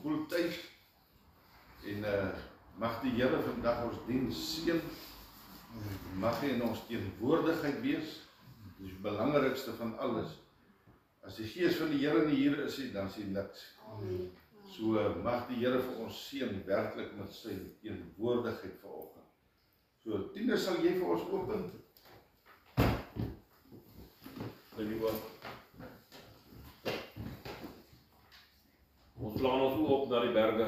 spoeltyd. En mag die Here vandag ons diens seën. Mag hy in ons teenwoordigheid wees. Dit is die belangrikste van alles. As die Gees van die Here nie hier is, dan is hy niks. So mag die Here vir ons seën werklik met sy teenwoordigheid vanoggend. So Tiener, sal jy vir ons open? Ons slaan ons oë op na die berge.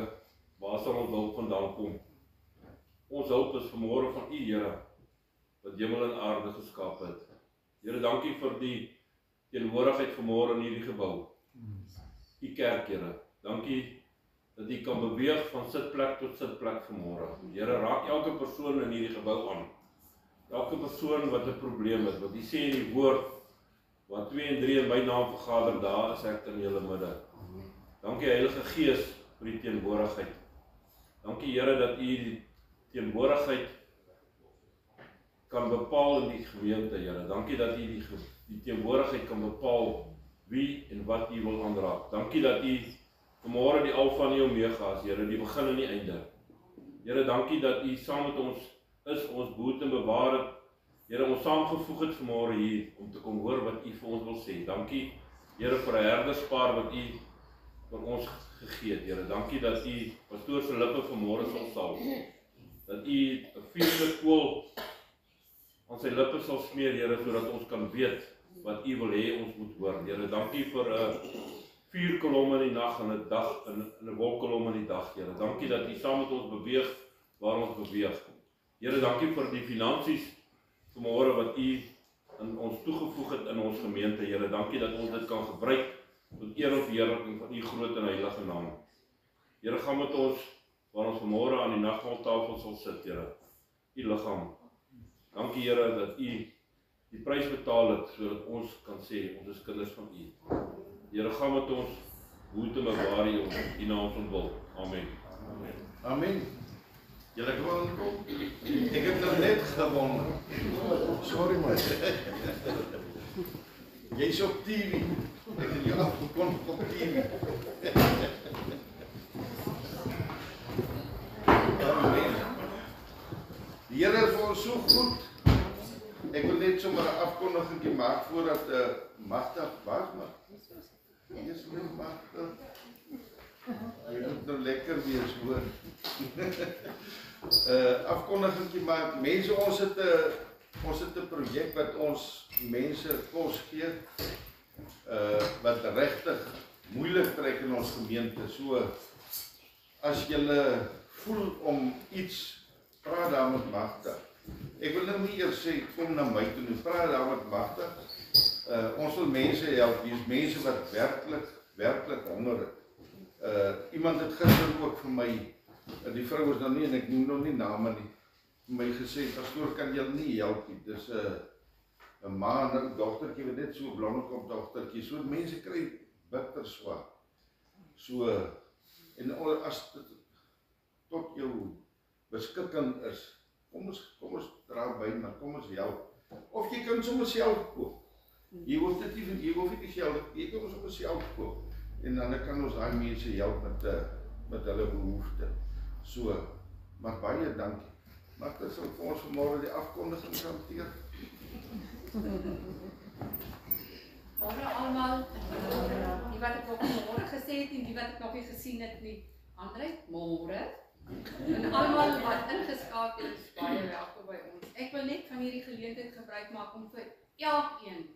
Waar sal ons hulp vandaan kom? Ons hulp is vanmôre van U, Here, wat hemel en aarde geskaap het. Here, dankie vir die teenwoordigheid vanmôre in hierdie gebou. U kerk, Here. Dankie dat U kan beweeg van sitplek tot sitplek vanmôre. Here, raak elke persoon in hierdie gebou aan. Elke persoon wat 'n probleem het, wat U sê in die woord, wat 2 en 3 in my naam vergader, daar is ek in julle midde. Dankie Heilige Gees vir die teenwoordigheid. Dankie Here dat U die teenwoordigheid kan bepaal in die gemeente, Here. Dankie dat U die teenwoordigheid kan bepaal wie en wat U wil aanraak. Dankie dat U vanmôre die Alfa en die Omega is, Here, die begin en die einde. Here, dankie dat U saam met ons is, ons behoed en bewaar het. Here, ons saamgevoeg het vanmôre hier om te kom hoor wat U vir ons wil sê. Dankie Here vir 'n herderspaar wat U vir ons gegee het, Here. Dankie dat U pastoor se lippe vanmôre sal salf. Dat U 'n vuurige kool aan sy lippe sal smeer, Here, sodat ons kan weet wat U wil hê ons moet hoor. Here, dankie vir 'n vuurkolom in die nag en 'n dag in 'n wolkkolom in die dag, Here. Dankie dat U saam met ons beweeg waar ons beweeg. Here, dankie vir die finansies vanmôre wat U in ons toegevoeg het in ons gemeente, Here. Dankie dat ons dit kan gebruik tot eer en verheerliking van U groot en heilige naam. Here, gaan met ons waar ons vanmôre aan die nagmaaltafel sal sit, Here. U liggaam. Dankie Here dat U die prys betaal het sodat ons kan sê ons is kinders van U. Here, gaan met ons hoed en bewaar U ons U naam ontwil. Amen. Amen. Amen. Julle kan kom. Ek het nou net gewonder. Sorry man. Jy's op TV. Ek het jou afgekom op TV. Amen. Die Here is vir ons so goed. Ek wil net sommer 'n afkondiging maak voordat Magda was, maar eers moet Magda. Jy moet nou lekker wees, hoor. Afkondiging maak. Mense, ons het 'n projek wat ons mense kos gee, wat regtig moeilik trek in ons gemeente. So, as julle voel om iets, praat daar met Magda. Ek wil nou nie eers sê, kom na my toe, praat daar met Magda. Ons wil mense help, dis mense wat werklik honger het. Iemand het gister ook vir my, die vrou is nou nie, en ek noem nog nie name nie, vir my gesê, pastoor, kan julle nie help nie. Dis 'n ma en 'n dogtertjie, wat net so 'n blondekop dogtertjie, so mense kry bitter swaar. So, en as dit tot jou beskikking is, kom ons dra by, maar kom ons help. Of jy kan sommer self koop. Jy hoef dit nie, jy hoef nie geld, jy kan sommer self koop. En dan kan ons daai mense help met hulle behoeftes. So, maar baie dankie. Maar dit sal vir ons vanmôre die afkondiging hanteer. Môre almal, die wat ek nog môre gesê het en die wat ek nog nie gesien het nie. Andre, môre. En almal wat ingeskakel is, baie welkom by ons. Ek wil net van hierdie geleentheid gebruik maak om vir elkeen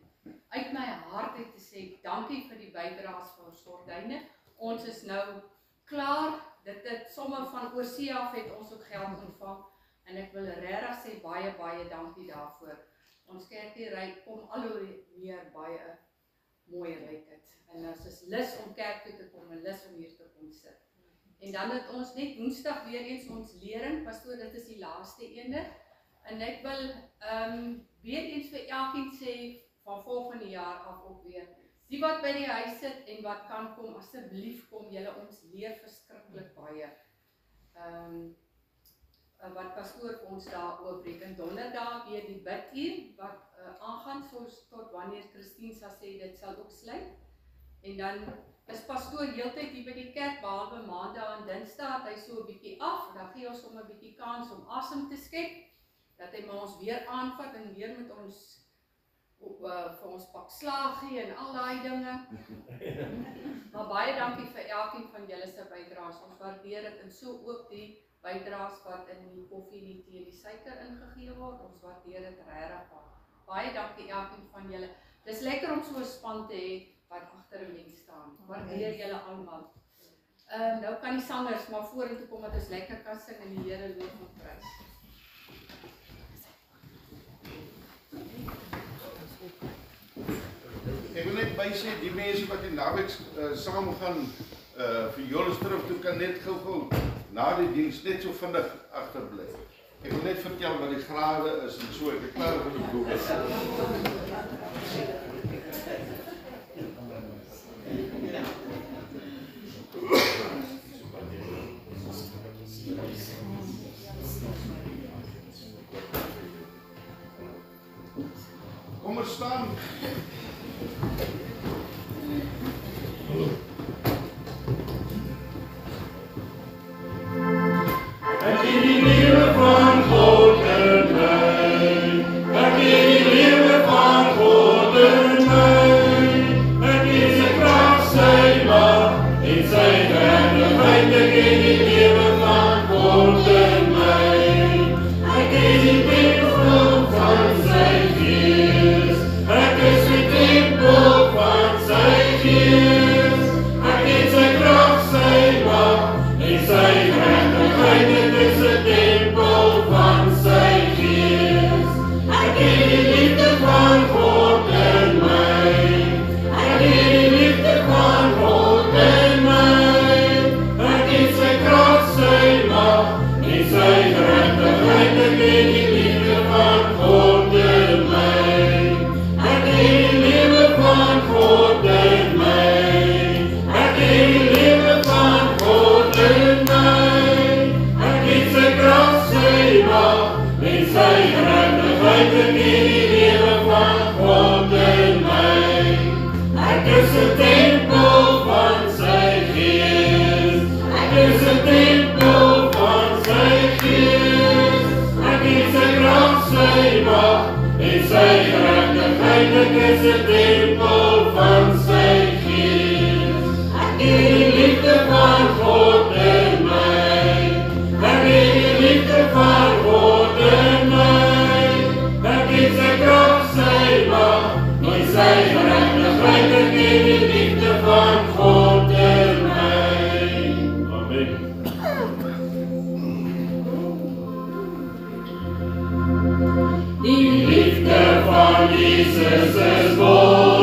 uit my hart uit te sê, dankie vir die bydraes vir ons gordyne. Ons is nou klaar, dit somme van oorsee af het ons ook geld ontvang, en ek wil regtig sê baie dankie daarvoor. Ons kerkie kom al hoe meer baie mooi lyk dit. En ons is lus om kerk toe te kom en lus om hier te kom sit. En dan het ons net Woensdag weer eens ons lering, pastoor, dit is die laaste ene. En ek wil weer eens vir elkeen sê, van volgende jaar af ook weer, die wat by die huis sit en wat kan kom, asseblief kom, julle ons leer verskriklik baie. Wat pastoor vir ons daar oopbreek. En donderdag weer die biduur, wat aangaan soos tot wanneer Christine sal sê, dit sal ook sluit. En dan is pastoor heeltyd hier by die kerk, behalwe maandag en dinsdag, hy so 'n bietjie af, dan gee ons hom 'n bietjie kans om asem te skep, dat hy maar ons weer aanvat en weer met ons vir ons pak slaag gee en al daai dinge. Maar baie dankie vir elkeen van julle se bydraes. Ons waardeer dit en so ook die bydraes wat in die koffie, die tee, die suiker ingegee word. Ons waardeer dit regtig. Baie dankie elkeen van julle. Dis lekker om so 'n span te hê wat agter 'n mens staan. Waardeer julle almal. Nou kan die sangers maar vorentoe kom dat ons lekker kan sing en die Here loof en prys. Ek wil net bysê, die mense wat die naweek saam gaan vir Johannesburg toe kan net gou na die diens net so vinnig agterbly. Ek wil net vertel wat die grawe is en so, ek het klaar vir die Google. Kom ons staan. Ek het die lewe van God in my. Ek het die lewe van God in my. Ek het sy krag, sy mag en sy gerechtigheid. Ek het die lewe van God in my. Ek het die tempel van sy gees. Ek is die tempel van sy gees. Ek het sy krag, sy mag en sy gerechtigheid. Dit is die tempel van sy gees. Ek het die liefde van God in my. Ek het die liefde van God in my. Ek het sy krag, sy mag en sy gerechtigheid. Ek het die liefde van God in my. Ek het die lewe van God in my. Ek het die lewe van God in my. Ek het sy krag, sy mag en sy gerechtigheid. Ek het die lewe van God in my. Ek is 'n tempel van sy gees. Ek is 'n tempel van sy gees. Ek het sy krag, sy mag en sy gerechtigheid. Ek is 'n tempel van sy gees. Ek het die liefde van God in my. Ek het die liefde van God in my. Ek het sy krag, sy mag en sy gerechtigheid. Ek het die liefde van God in my. Amen. Die liefde van Jesus is wonderbaar.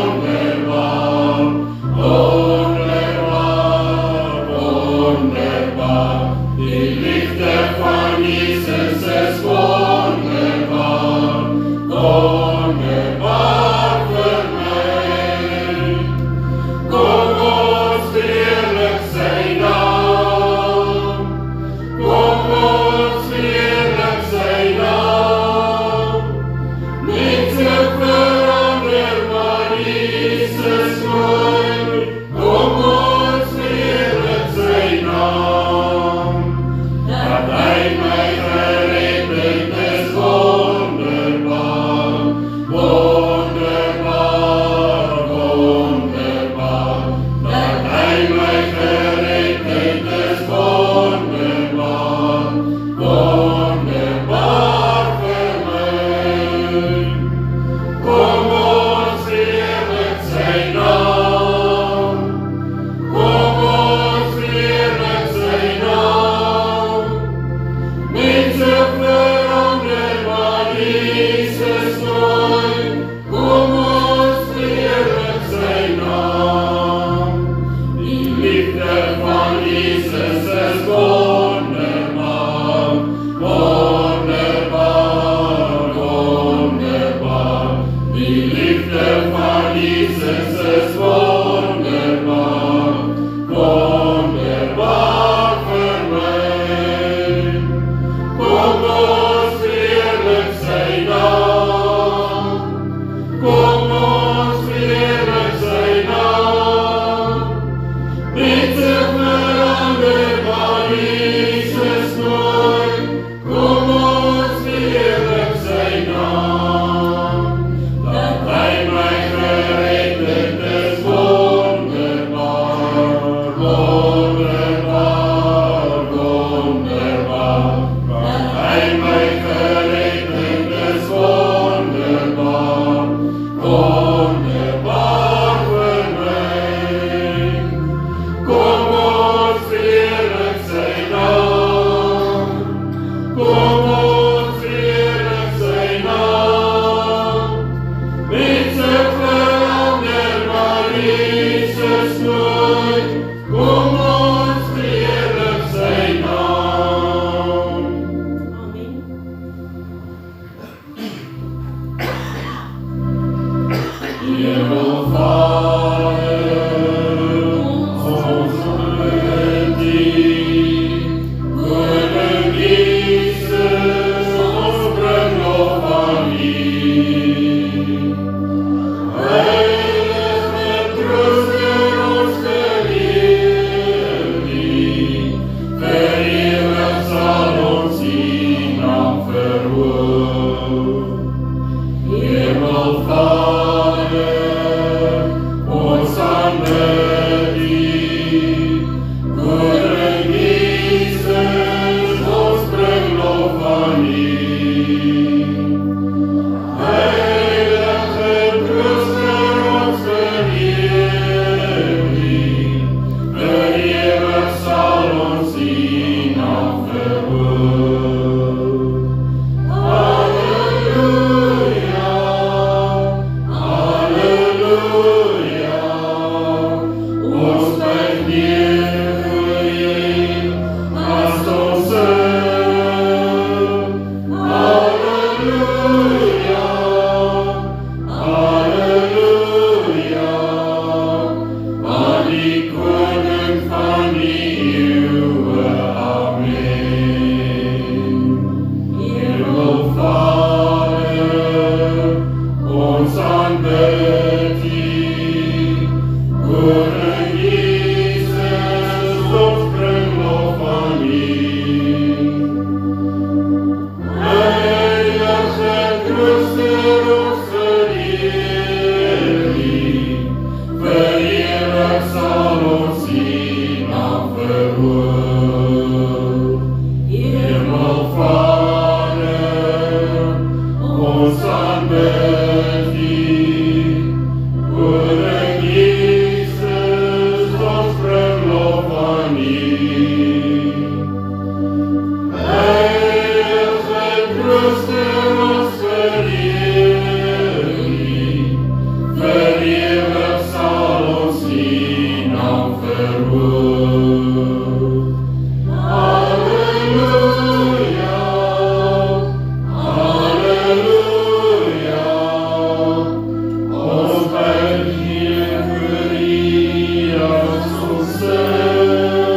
van die eeuwe. Amen. Hemelvader, ons aanbid U. Koning Jesus, ons bring lof aan U. Heilige Trooster, ons vereer U. Vir ewig sal ons U naam verhoog. Hemelvader, ons aanbid U. Koning Jesus, ons bring lof aan U. Heilige Trooster, ons vereer U. Vir ewig sal ons U naam verhoog. Halleluja, halleluja. Ons buig hier vir U as ons sing.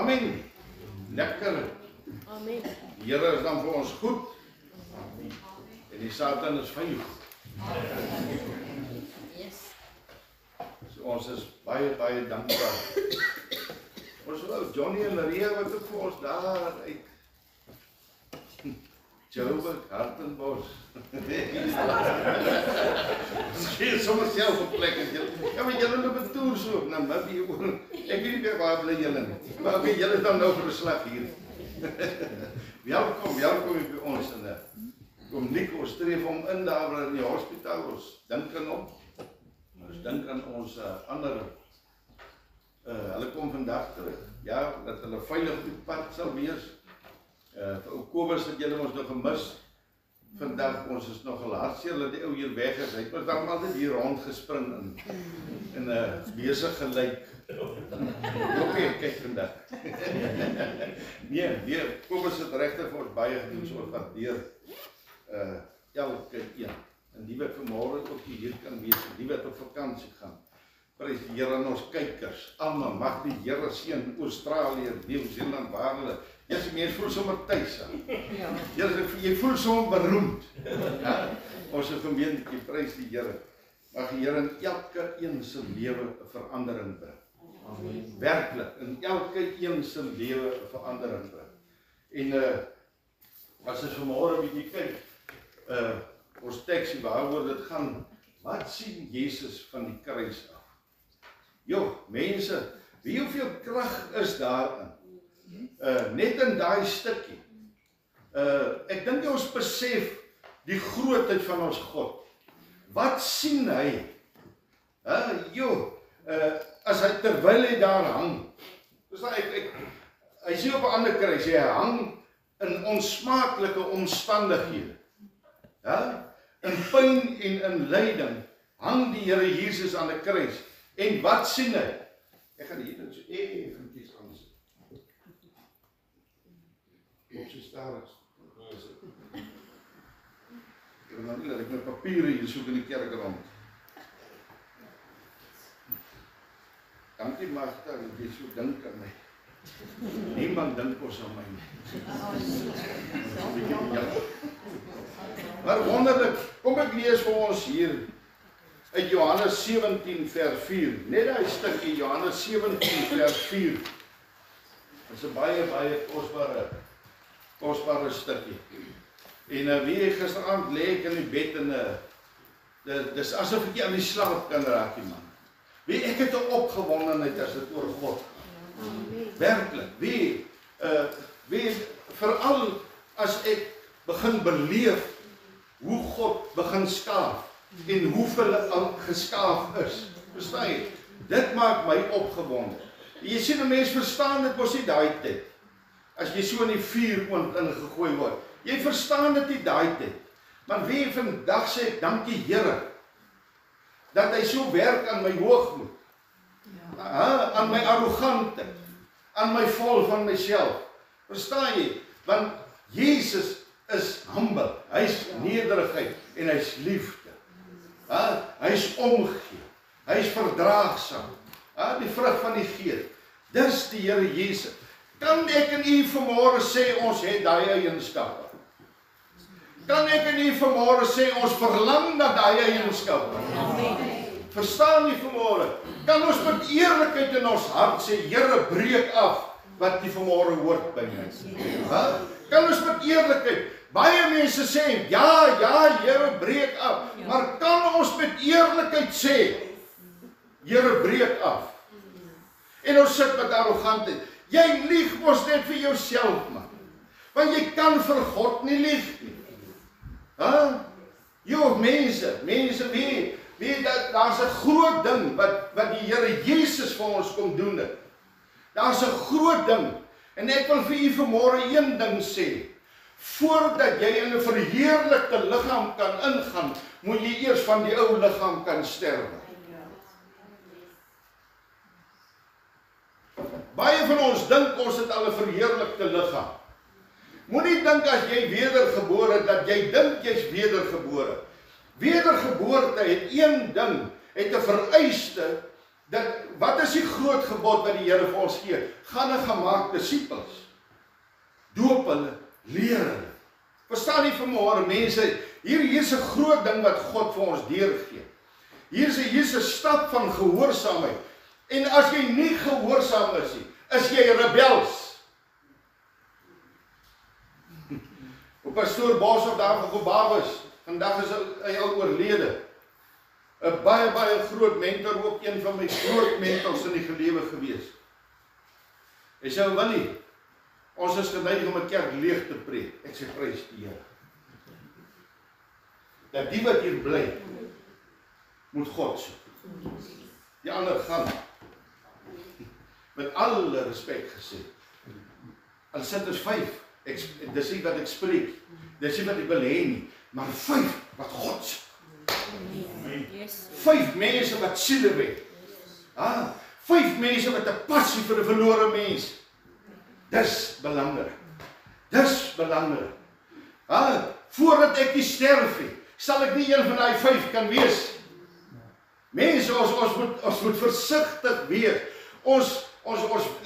Amen. Lekker. Amen. Die Here is dan vir ons goed. En die Satan is veilig. Yes. So ons is baie dankbaar. Ons ou Johnny en Maria wat ook vir ons daar uit Joburg, Hartenbos. Skien sommer self op plek en julle. Ja, maar julle loop 'n toer so na Namibië oor. Ek weet nie meer waar bly julle nie. Maar okay, julle is dan nou vir 'n slag hier. welkom by ons en kom Nico streef hom in daar in die hospitaal. Ons dink aan hom. Ons dink aan ons ander hulle kom vandag terug. Ja, dat hulle veilig op die pad sal wees. Vir ou Kobus het julle ons nog gemis. Vandag ons is nog hartseer dat die ou hier weg is. Hy het ons dan altyd hier rondgespring in 'n besig gelyk. Oké, kyk vandag. Nee, Kobus het regtig vir ons baie gedoen, so ons waardeer elke een. En die wat vanmôre ook hier kan wees, die wat op vakansie gaan. Prys die Here aan ons kykers. Almal mag die Here seën Australië, Nieu-Seeland, waar hulle. Jy mens voel sommer tuis. Ja. Jy voel sommer beroemd. Ja. Ons gemeente prys die Here. Mag die Here in elke een se lewe 'n verandering bring. Amen. Werklik in elke een se lewe 'n verandering bring. En as ons vanmôre 'n bietjie kyk, ons teksie waaroor dit gaan, wat sien Jesus van die kruis af? Jo, mense, wie hoeveel krag is daarin? Net in daai stukkie. Ek dink ons besef die grootheid van ons God. Wat sien hy? As hy terwyl hy daar hang. Dus hy sien op 'n ander kruis, hy hang in onsmaaklike omstandighede. In pyn en in lyding hang die Here Jesus aan 'n kruis. En wat sien hy? Ek gaan hier net so effentjies aansit. Op sy stares. Ek wil nou net met papiere hier soek in die kerk rond. Dankie Magda, dat jy so dink aan my. Niemand dink ons aan my nie. Maar wonderlik, kom ek lees vir ons hier uit Johannes 17 vers 4. Net daai stukkie Johannes 17 vers 4. Dit is 'n baie kosbare stukkie. En wie gisteraand lê ek in die bed en dis asof ek aan die slaap kan raak, man. Wie ek het 'n opgewondenheid as dit oor God. Werklik. Wie veral as ek begin beleef hoe God begin skaaf en hoeveel al geskaaf is. Verstaan jy? Dit maak my opgewonde. Jy sien 'n mens verstaan dit mos nie daai tyd. As jy so in die vuuroond ingegooi word. Jy verstaan dit nie daai tyd. Maar wie vandag sê ek dankie Here dat hy so werk aan my hoogmoed. Aan my arrogante, aan my vol van myself. Verstaan jy? Want Jesus is humble. Hy's nederigheid en hy's liefde. Hy's omgee. Hy's verdraagsaam. Die vrug van die Gees. Dis die Here Jesus. Kan ek en u vanmôre sê ons het daai eienskappe? Kan ek en u vanmôre sê ons verlang na daai eienskappe? Verstaan jy vanmôre? Kan ons met eerlikheid in ons hart sê, Here, breek af wat jy vanmôre hoort by my? Kan ons met eerlikheid? Baie mense sê, ja, Here, breek af. Maar kan ons met eerlikheid sê, Here, breek af? En ons sit met arrogantheid. Jy lieg mos net vir jouself, man. Want jy kan vir God nie lieg nie. Jo, mense, weet dat daar's 'n groot ding wat die Here Jesus vir ons kom doen het. Daar's 'n groot ding. En ek wil vir u vanmôre een ding sê. Voordat jy in 'n verheerlikte liggaam kan ingaan, moet jy eers van die ou liggaam kan sterwe. Baie van ons dink ons het al 'n verheerlikte liggaam. Moenie dink as jy wedergebore dat jy dink jy's wedergebore. Wedergeboorte het een ding, het 'n vereiste Wat is die groot gebod wat die Here vir ons gee? Gaan en gaan maak disippels. Doop hulle, leer hulle. Verstaan nie vanmôre mense, hier is 'n groot ding wat God vir ons deurgee. Hier is 'n stap van gehoorsaamheid. En as jy nie gehoorsaam is jy rebels. Op pastoor Boshoff daar van Kobabus, vandag is hy al oorlede. 'n baie groot mentor, ook een van my groot mentors in die gelewe gewees. Hy sê, Willie, ons is geneig om 'n kerk leeg te preek. Ek sê, prys die Here. Dat die wat hier bly, moet God soek. Die ander gaan. Met alle respek gesê. Al sit ons 5, dis nie wat ek spreek, dis nie wat ek wil hê nie, maar 5 wat God soek. 5 mense wat siele wen. 5 mense met 'n passie vir 'n verlore mens. Dis belangrik. Dis belangrik. Voordat ek die sterf het, sal ek nie een van daai 5 kan wees. Mense, ons moet versigtig wees. Ons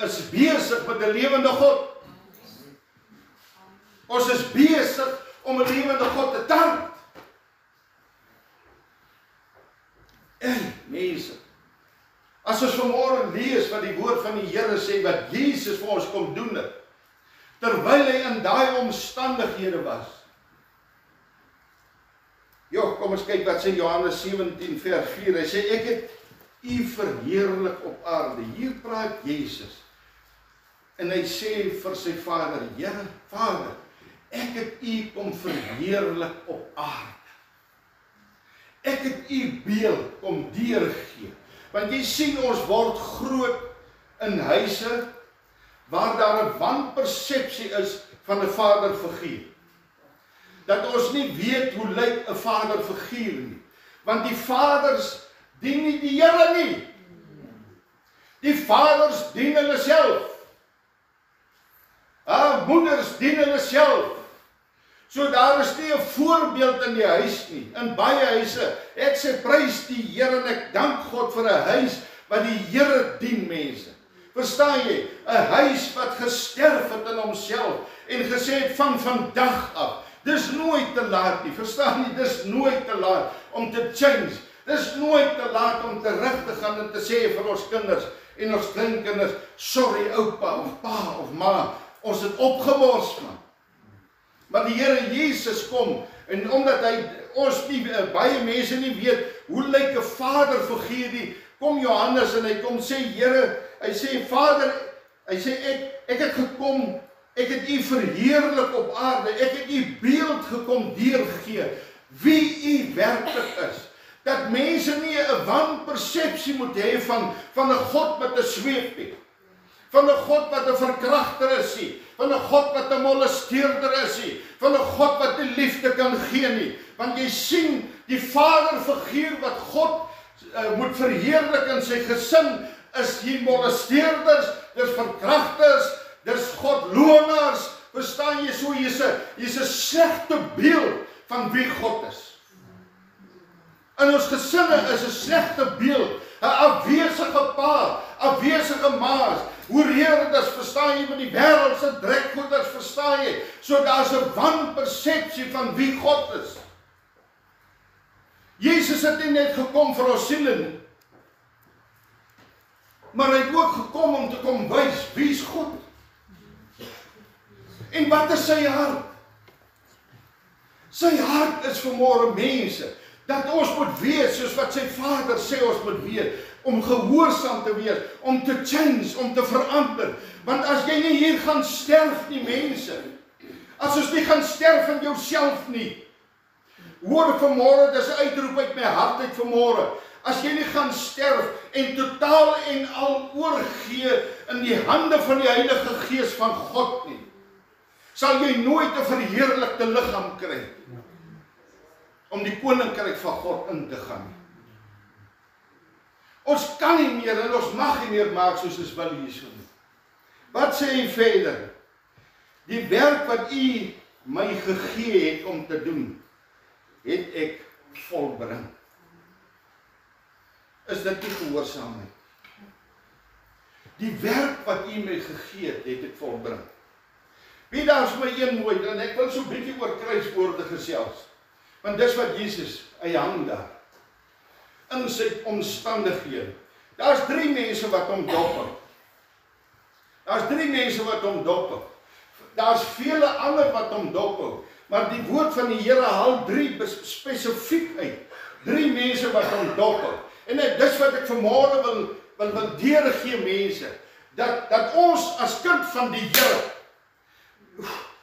is besig met 'n lewende God. Ons is besig om 'n lewende God te dank. Mense, as ons vanmôre lees wat die woord van die Here sê, wat Jesus vir ons kom doen het, terwyl hy in daai omstandighede was. Kom ons kyk wat sê Johannes 17 vers 4, hy sê, ek het u verheerlik op aarde. Hier praat Jesus, en hy sê vir sy Vader, Here, Vader, ek het u kom verheerlik op aarde. Ek het u beeld kom deurgee. Want jy sien, ons word groot in huise waar daar 'n wanpersepsie is van 'n vaderfiguur. Dat ons nie weet hoe lyk 'n vaderfiguur nie. Want die vaders dien nie die Here nie. Die vaders dien hulle self. Moeders dien hulle self. So daar is nie 'n voorbeeld in die huis nie. In baie huise, ek sê prys die Here en ek dank God vir 'n huis wat die Here dien, mense. Verstaan jy? 'n Huis wat gesterf het in homself en gesê het van vandag af. Dis nooit te laat nie. Verstaan jy? Dis nooit te laat om te change. Dis nooit te laat om terug te gaan en te sê vir ons kinders en ons kleinkinders, sorry oupa of pa of ma, ons het opgemors, man. Maar die Here Jesus kom, en omdat ons nie, baie mense nie weet, hoe lyk 'n vaderfiguur nie, kom Johannes en hy kom sê, Here, hy sê, Vader, hy sê, ek het gekom, ek het u verheerlik op aarde, ek het u beeld gekom deurgegee, wie u werklik is. Dat mense nie 'n wanpersepsie moet hê van 'n God met 'n sweep nie, van 'n God wat 'n verkragter is nie, van 'n God wat 'n molesteerder is nie, van 'n God wat nie liefde kan gee nie. Want jy sien, die vaderfiguur wat God moet verheerlik in sy gesin, is hier molesteerders, dis verkragters, dis godlooners. Verstaan jy? So hier's 'n slegte beeld van wie God is. In ons gesinne is 'n slegte beeld, 'n afwesige pa, afwesige ma's, hoereerders, verstaan jy, met die wêreldse drekgoeders, verstaan jy, so daar's 'n wanpersepsie van wie God is. Jesus het nie net gekom vir ons siele nie, maar hy het ook gekom om te kom wys wie is God. En wat is sy hart? Sy hart is vanmôre mense, dat ons moet wees soos wat sy Vader sê ons moet wees, om gehoorsaam te wees, om te change, om te verander. Want as jy nie hier gaan sterf nie, mense, as ons nie gaan sterf in jouself nie, hoor vanmôre, dis 'n uitroep uit my hart uit vanmôre, as jy nie gaan sterf en totaal en al oorgee in die hande van die Heilige Gees van God nie, sal jy nooit 'n verheerlikte liggaam kry om die koninkryk van God in te gaan. Ons kan nie meer en ons mag nie meer maak soos ons wil hierso nie. Wat sê hy verder? Die werk wat u my gegee het om te doen, het ek volbring. Is dit nie gehoorsaamheid? die werk wat U my gegee het ek volbring. Wie daar is my een mooi, en ek wil so 'n bietjie oor kruiswoorde gesels. Want dis wat Jesus, hy hang daar. In sy omstandighede. Daar's 3 mense wat hom dop. Daar's 3 mense wat hom dop. Daar's vele ander wat hom dop. Maar die woord van die Here haal 3 spesifiek uit. 3 mense wat hom dop. En dis wat ek vanmôre wil deurgee mense. Dat ons as kind van die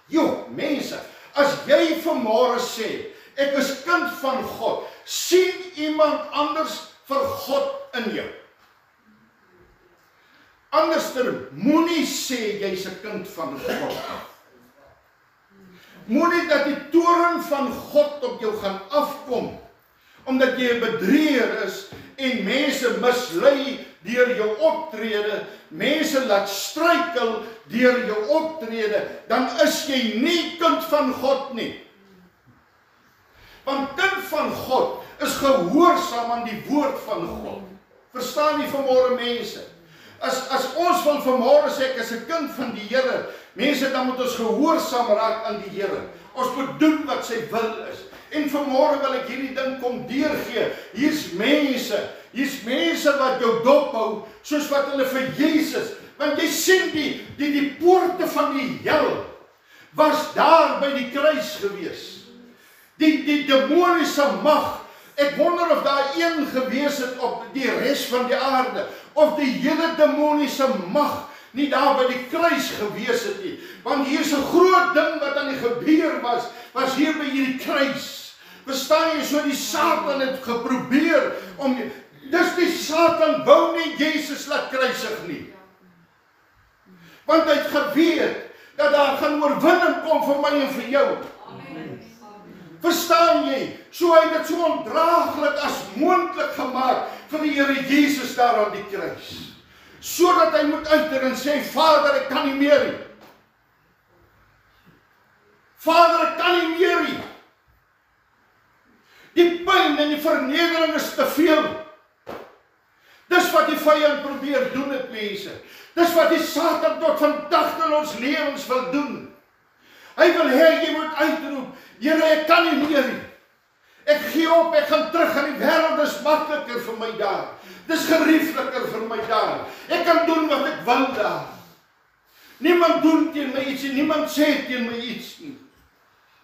Here, mense, as jy vanmôre sê, ek is kind van God, sien iemand anders vir God in jou. Anderster, moenie sê jy's 'n kind van God. Moenie dat die toorn van God op jou gaan afkom, omdat jy 'n bedrieger is en mense mislei deur jou optrede, mense laat struikel deur jou optrede, dan is jy nie kind van God nie. Want kind van God is gehoorsaam aan die woord van God. Verstaan nie vanmôre mense? As ons wil vanmôre sê ek is 'n kind van die Here, mense, dan moet ons gehoorsaam raak aan die Here. Ons moet doen wat sy wil is. En vanmôre wil ek hierdie ding kom deurgee. Hier's mense wat jou dop hou, soos wat hulle vir Jesus. Want jy sien die poorte van die hel was daar by die kruis gewees. Die demoniese mag. Ek wonder of daar een gewees het op die res van die aarde, of die hele demoniese mag nie daar by die kruis gewees het nie. Want hier's 'n groot ding wat aan die gebeur was hier by hierdie kruis. Verstaan jy, so die Satan het geprobeer om, dis die Satan wou nie Jesus laat kruisig nie. Want hy het geweet dat daar gaan oorwinning kom vir my en vir jou. Verstaan jy? So hy het dit so ondraaglik as moontlik gemaak vir die Here Jesus daar aan die kruis. Sodat hy moet uiter en sê, Vader, ek kan nie meer nie. Vader, ek kan nie meer nie. Die pyn en die vernedering is te veel. Dis wat die vyand probeer doen met mense. Dis wat die Satan tot vandag in ons lewens wil doen. Hy wil hê jy moet uitroep, Here, ek kan nie meer nie. Ek gee op, ek gaan terug aan die wêreld, dis makliker vir my daar. Dis geriefliker vir my daar. Ek kan doen wat ek wil daar. Niemand doen teen my iets nie, niemand sê teen my iets nie.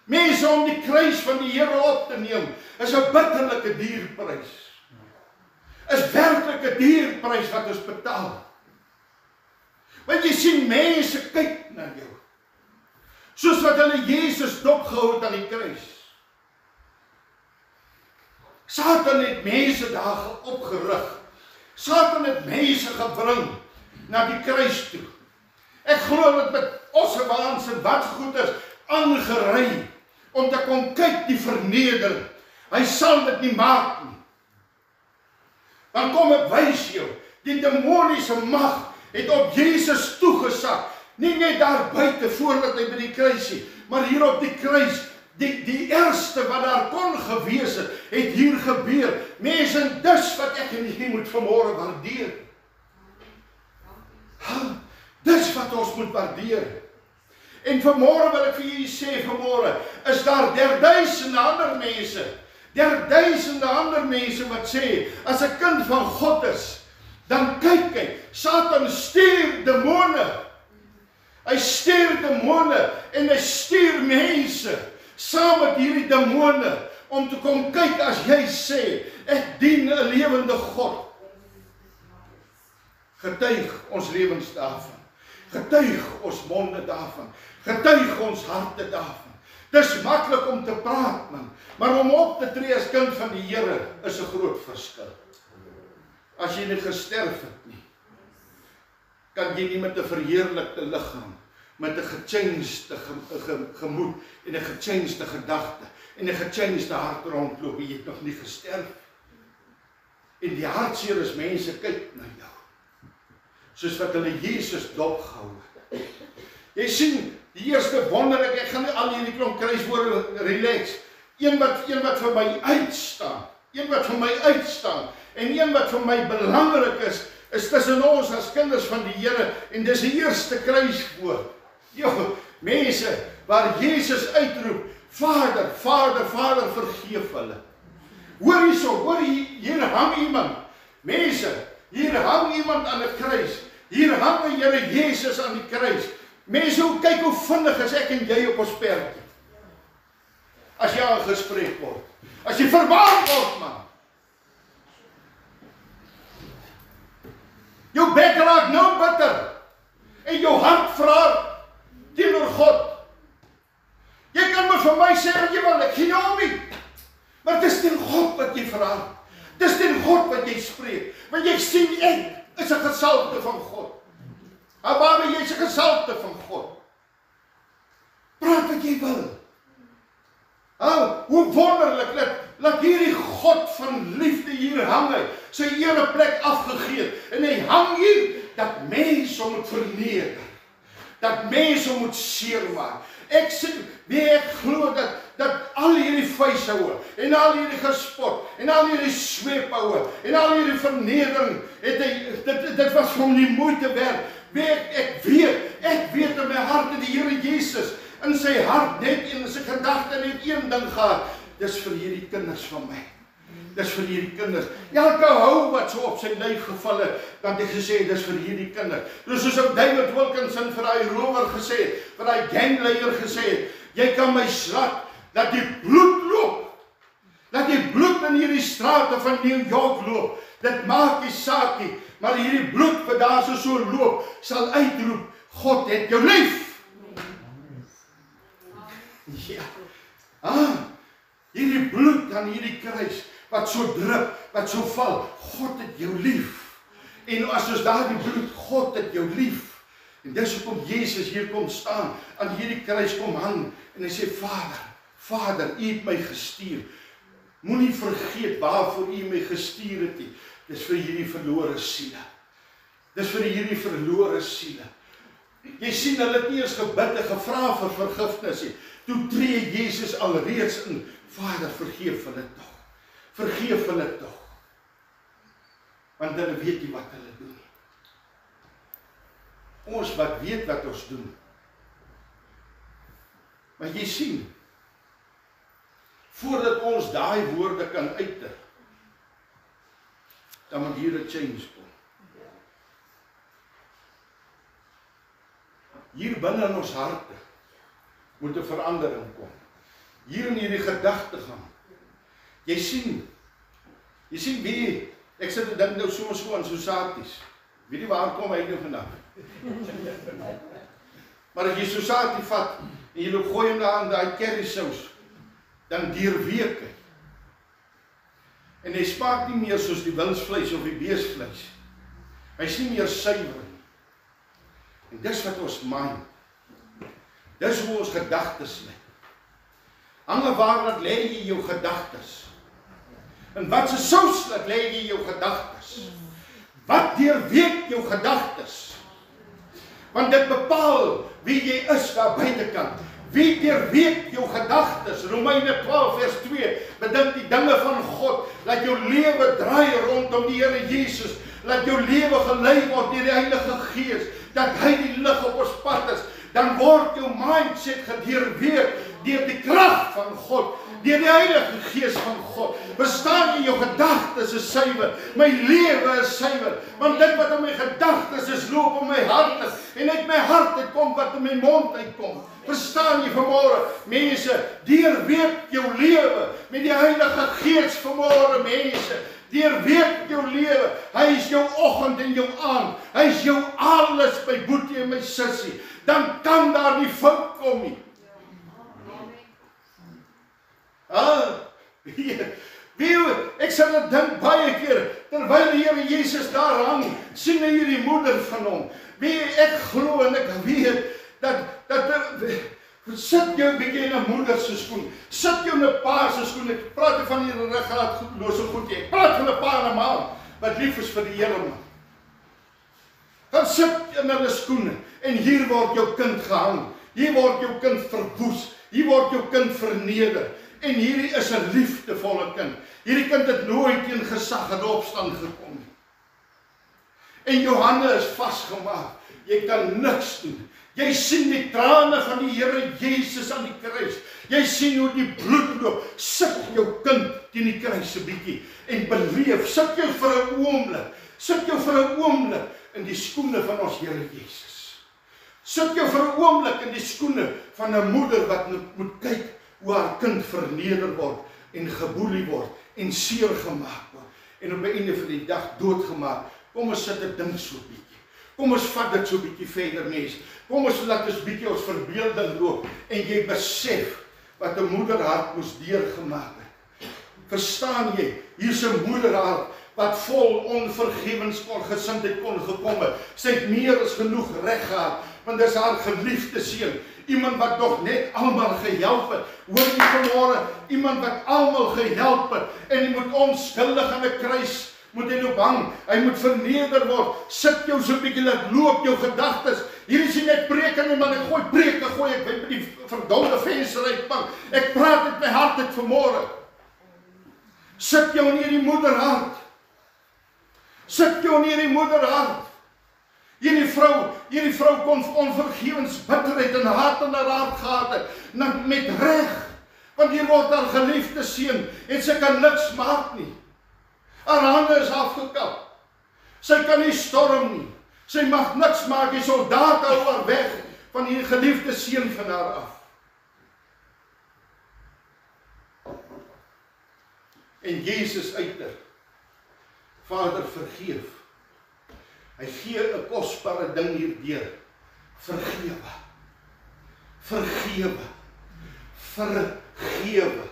Mense, om die kruis van die Here op te neem, is 'n bitterlike dierprys. Is werklik 'n dierprys wat ons betaal. Want jy sien, mense kyk na jou. Soos wat hulle Jesus dopgehou het aan die kruis. Satan het mense daar opgerig. Satan het mense gebring na die kruis toe. Ek glo dit met ossewaans en wat goeders aangery om te kom kyk die vernedering. Hy sal dit nie maak nie. Dan kom ek wys jou, die demoniese mag het op Jesus toegesak. Nie net daar buite voordat hy by die kruis is, maar hier op die kruis, die eerste wat daar kon gewees het hier gebeur. Mense, dis wat ek en jy moet vanmôre waardeer. Dis wat ons moet waardeer. En vanmôre wil ek vir julle sê, vanmôre is daar derduisende ander mense. Derduisende ander mense wat sê, as 'n kind van God is, dan kyk hy, Satan stuur demone. Hy stuur demone en hy stuur mense saam met hierdie demone om te kom kyk as jy sê, ek dien 'n lewende God. Getuig ons lewens daarvan. Getuig ons monde daarvan. Getuig ons harte daarvan. Dis maklik om te praat, man, maar om op te tree as kind van die Here is 'n groot verskil. As jy nie gesterf het nie, kan jy nie met 'n verheerlikte liggaam, met 'n gechanged gemoed en 'n gechanged gedagte en 'n gechanged hart rondloop, jy het nog nie gesterf. En die hartseer is mense kyk na jou, soos wat hulle Jesus dopgehou het. Jy sien, die eerste wonderlik, ek gaan nie al hierdie klomp kruiswoorde relax, een wat vir my uitstaan, en een wat vir my belangrik is, is tussen ons as kinders van die Here en dis die eerste kruiswoord. Jo, mense waar Jesus uitroep, Vader, Vader, Vader, vergeef hulle. Hoor hierso, hoor hier hang iemand. Mense, hier hang iemand aan 'n kruis. Hier hang die Here Jesus aan die kruis. Mense, kyk hoe vinnig is ek en jy op ons perdjie. As jy aangespreek word. As jy vermaan word, man. Jou bek raak nou bitter. En jou hart vra teenoor God. Jy kan maar vir my sê wat jy wil, ek gee jou nie. Maar dis teen God wat jy vra. Dis teen God wat jy spreek. Want jy sien ek is 'n gesalfde van God. Maar jy is 'n gesalfde van God. Praat wat jy wil. Hoe wonderlik dat hierdie God van liefde hier hang hy, sy ereplek afgegee en hy hang hier dat mense moet verneder. Dat mense moet seermaak. Ek glo dat al hierdie vuishoue en al hierdie gespot en al hierdie sweephoue en al hierdie vernedering dit was vir hom nie moeite werd. Ek weet in my hart dat die Here Jesus in sy hart net en in sy gedagte net een ding gehad. Dis vir hierdie kinders van my. Dis vir hierdie kinders. Elke hou wat so op sy lyf geval het, dan het hy gesê, dis vir hierdie kinders. Dus soos op David Wilkinson vir daai rower gesê het, vir daai gangleier gesê het, jy kan my slag, dat die bloed loop. Dat die bloed in hierdie strate van New York loop. Dit maak nie saak nie, maar hierdie bloed wat daar so loop, sal uitroep, God het jou lief. Ja. Hierdie bloed aan hierdie kruis, wat so drup, wat so val, God het jou lief. En as ons daar die bloed, God het jou lief. En dis hoekom Jesus hier kom staan, aan hierdie kruis kom hang, en hy sê, Vader, U het my gestuur. Moenie vergeet waarvoor U my gestuur het nie. Dis vir hierdie verlore siele. Dis vir hierdie verlore siele. Jy sien, hulle het nie eens gebid en gevra vir vergifnis nie. Toe tree Jesus alreeds in, Vader, vergeef hulle tog. Vergeef hulle tog. Want hulle weet nie wat hulle doen. Ons wat weet wat ons doen. Maar jy sien, voordat ons daai woorde kan uiter, dan moet hier 'n change kom. Hier binne in ons harte moet 'n verandering kom. Hier in hierdie gedagtegang. Jy sien wie, ek sit en dink nou soms so aan Sosaties. Weet jy waar kom hy nou vandaan? Maar as jy Sosatie vat, en jy gooi hom daar in daai curry sous, dan deurweek hy. En hy smaak nie meer soos die wildsvleis of die beesvleis. Hy is nie meer suiwer nie. En dis wat ons mind. Dis hoe ons gedagtes lê. Hange waar dat lê jy jou gedagtes. En wat se sous dat lê jy jou gedagtes. Wat deurweek jou gedagtes. Want dit bepaal wie jy is daar buitekant. Wie deurweek jou gedagtes. Romeine 12 vers 2. Bedink die dinge van God. Laat jou lewe draai rondom die Here Jesus. Laat jou lewe gelei word deur die Heilige Gees. Dat hy die lig op ons pad is. Dan word jou mindset gedeurweek deur die krag van God. Deur die Heilige Gees van God. Verstaan jy, jou gedagtes is suiwer. My lewe is suiwer. Want dit wat in my gedagtes is, loop in my hart is. En uit my hart uitkom wat in my mond uitkom. Verstaan jy vanmôre, mense, deurweek jou lewe met die Heilige Gees vanmôre, mense. Deurweek jou lewe. Hy is jou oggend en jou aand. Hy is jou alles, my boetie en my sussie. Dan kan daar nie fout kom nie. Ek sal dit dink baie keer, terwyl die Here Jesus daar hang, sien hy hierdie moeder van hom. Ek glo en ek weet, dat sit jou 'n bietjie in 'n moeder se skoen, sit jou in 'n pa se skoen, ek praat van die reggaatlose goed, ek praat van 'n pa en 'n ma, wat lief is vir die Here man. Dan sit in hulle skoene, en hier word jou kind gehang, hier word jou kind verwoes, hier word jou kind verneder, en hierdie is 'n liefdevolle kind. Hierdie kind het nooit teen gesag en opstand gekom. en jou hande is vasgemaak. Jy kan niks doen. Jy sien die trane van die Here Jesus aan die kruis. Jy sien hoe die bloed loop. Sit jou kind teen die kruis 'n bietjie en beleef. Sit jou vir 'n oomblik. Sit jou vir 'n oomblik in die skoene van ons Here Jesus. Sit jou vir 'n oomblik in die skoene van 'n moeder wat moet kyk hoe haar kind verneder word en geboelie word en seer gemaak word en op die einde van die dag doodgemaak. Kom ons sit dit ding so bietjie. Kom ons vat dit so bietjie verder, mense. Kom ons laat ons bietjie ons verbeelding loop en jy besef wat 'n moederhart moes deurgemaak het. Verstaan jy? Hier's 'n moederhart wat vol onvergewensgesindheid kon gekom het. Sy het meer as genoeg reg gehad, want dis haar geliefde seun. Iemand wat nog net almal gehelp het. Hoor jy vanmôre? Iemand wat almal gehelp het en jy moet onskuldig aan 'n kruis moet hy nou bang, hy moet verneder word. Sit jou so 'n bietjie, laat loop jou gedagtes. Hier is nie net preke nie, man, ek gooi preke, ek by die verdomde venster uit, man. Ek praat met my hart uit vanmôre. Sit jou in hierdie moederhart. Sit jou in hierdie moederhart. Hierdie vrou kon onvergewens bitterheid en haat in haar hart gehad het, met reg, want hier word haar geliefde seun en sy kan niks maak nie. Haar hande is afgekap. Sy kan nie storm nie. Sy mag niks maak. Die soldate hou haar weg van die geliefde seun van haar af. En Jesus uiter. Vader, vergeef. Hy gee 'n kosbare ding hierdeur. Vergewe. Vergewe. Vergewe.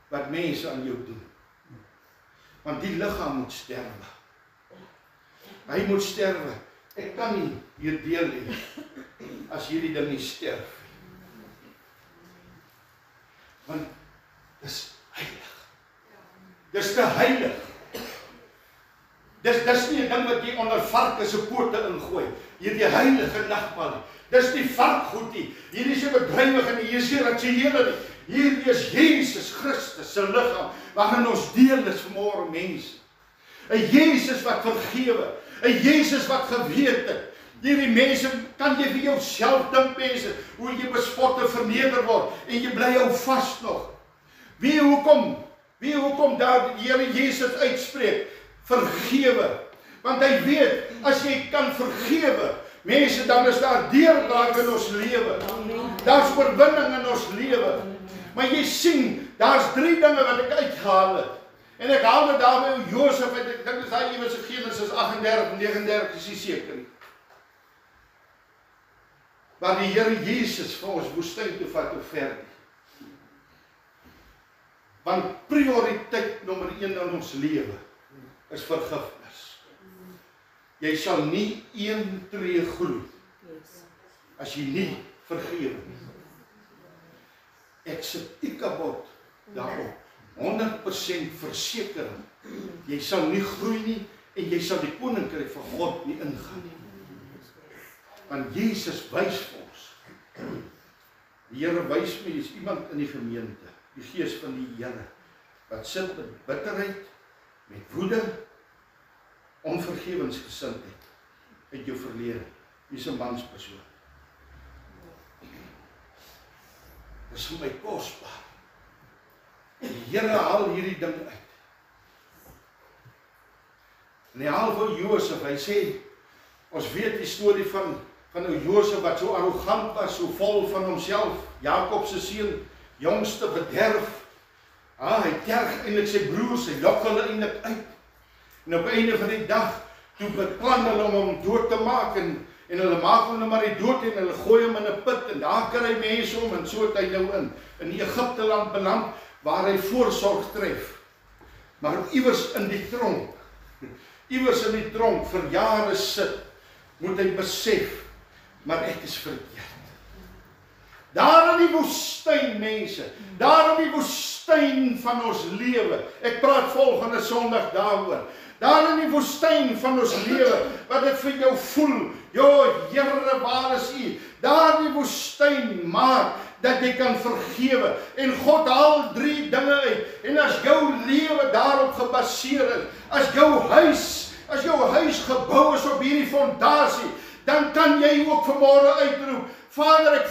Wat mense aan jou doen. Want die liggaam moet sterwe. Hy moet sterwe. Ek kan nie hier deel hê as hierdie ding nie sterf. Want dis heilig. Dis te heilig. Dis nie 'n ding wat jy onder varke se pote ingooi. Hierdie heilige nagmaal. Dis die varkgoed nie. Hierdie is 'n bedrywig en hier is nie rituele nie. Hierdie is Jesus Christus se liggaam waarin ons deel is vanmôre, mense. 'n Jesus wat vergewe, 'n Jesus wat geweet het. Hierdie mense, kan jy vir jouself dink, mense, hoe jy bespot en verneder word en jy bly hou vas nog. Wie hoekom daar die Here Jesus uitspreek, vergewe, want hy weet, as jy kan vergewe, mense, dan is daar deurbraak in ons lewe. Daar's oorwinning in ons lewe. Maar jy sien, daar's 3 dinge wat ek uitgehaal het. En ek haal dit daar by Josef uit, ek dink dis daai iewers in Genesis 38, 39, is nie seker nie. Waar die Here Jesus vir ons woestyn toe vat, hoe ver nie. Want prioriteit nommer 1 in ons lewe is vergifnis. Jy sal nie 1 tree groei as jy nie vergewe nie. Ek sit Ikabod daarop, 100% versekering. Jy sal nie groei nie en jy sal die koninkryk van God nie ingaan nie. Want Jesus wys vir ons. Die Here wys my, is iemand in die gemeente, die gees van die Here, wat sit met bitterheid, met woede, onvergewensgesindheid uit jou verlede. Jy's 'n manspersoon. Dit is vir my kosbaar. Die Here haal hierdie ding uit. En hy haal vir Josef, hy sê, ons weet die storie van ou Josef wat so arrogant was, so vol van homself, Jakob se seun, jongste bederf. Hy terg eintlik sy broers, hy lok hulle eintlik uit. En op die einde van die dag, toe beplan hulle om hom dood te maak, en hulle maak hom nou maar die dood en hulle gooi hom in 'n put, en daar kry hy mense om, en so het hy nou in die Egipte land beland, waar hy voorsorg tref. Maar iewers in die tronk, vir jare sit, moet hy besef, maar ek is verkeerd. Daar in die woestyn, mense, daar in die woestyn van ons lewe, ek praat volgende Sondag daaroor, daar in die woestyn van ons lewe, wat dit vir jou voel, Here, waar is U? Daar in die woestyn maak, dat jy kan vergewe, en God haal 3 dinge uit, en as jou lewe daarop gebaseer is, as as jou huis gebou is op hierdie fondasie, dan kan jy ook vanmôre uitroep, Vader, ek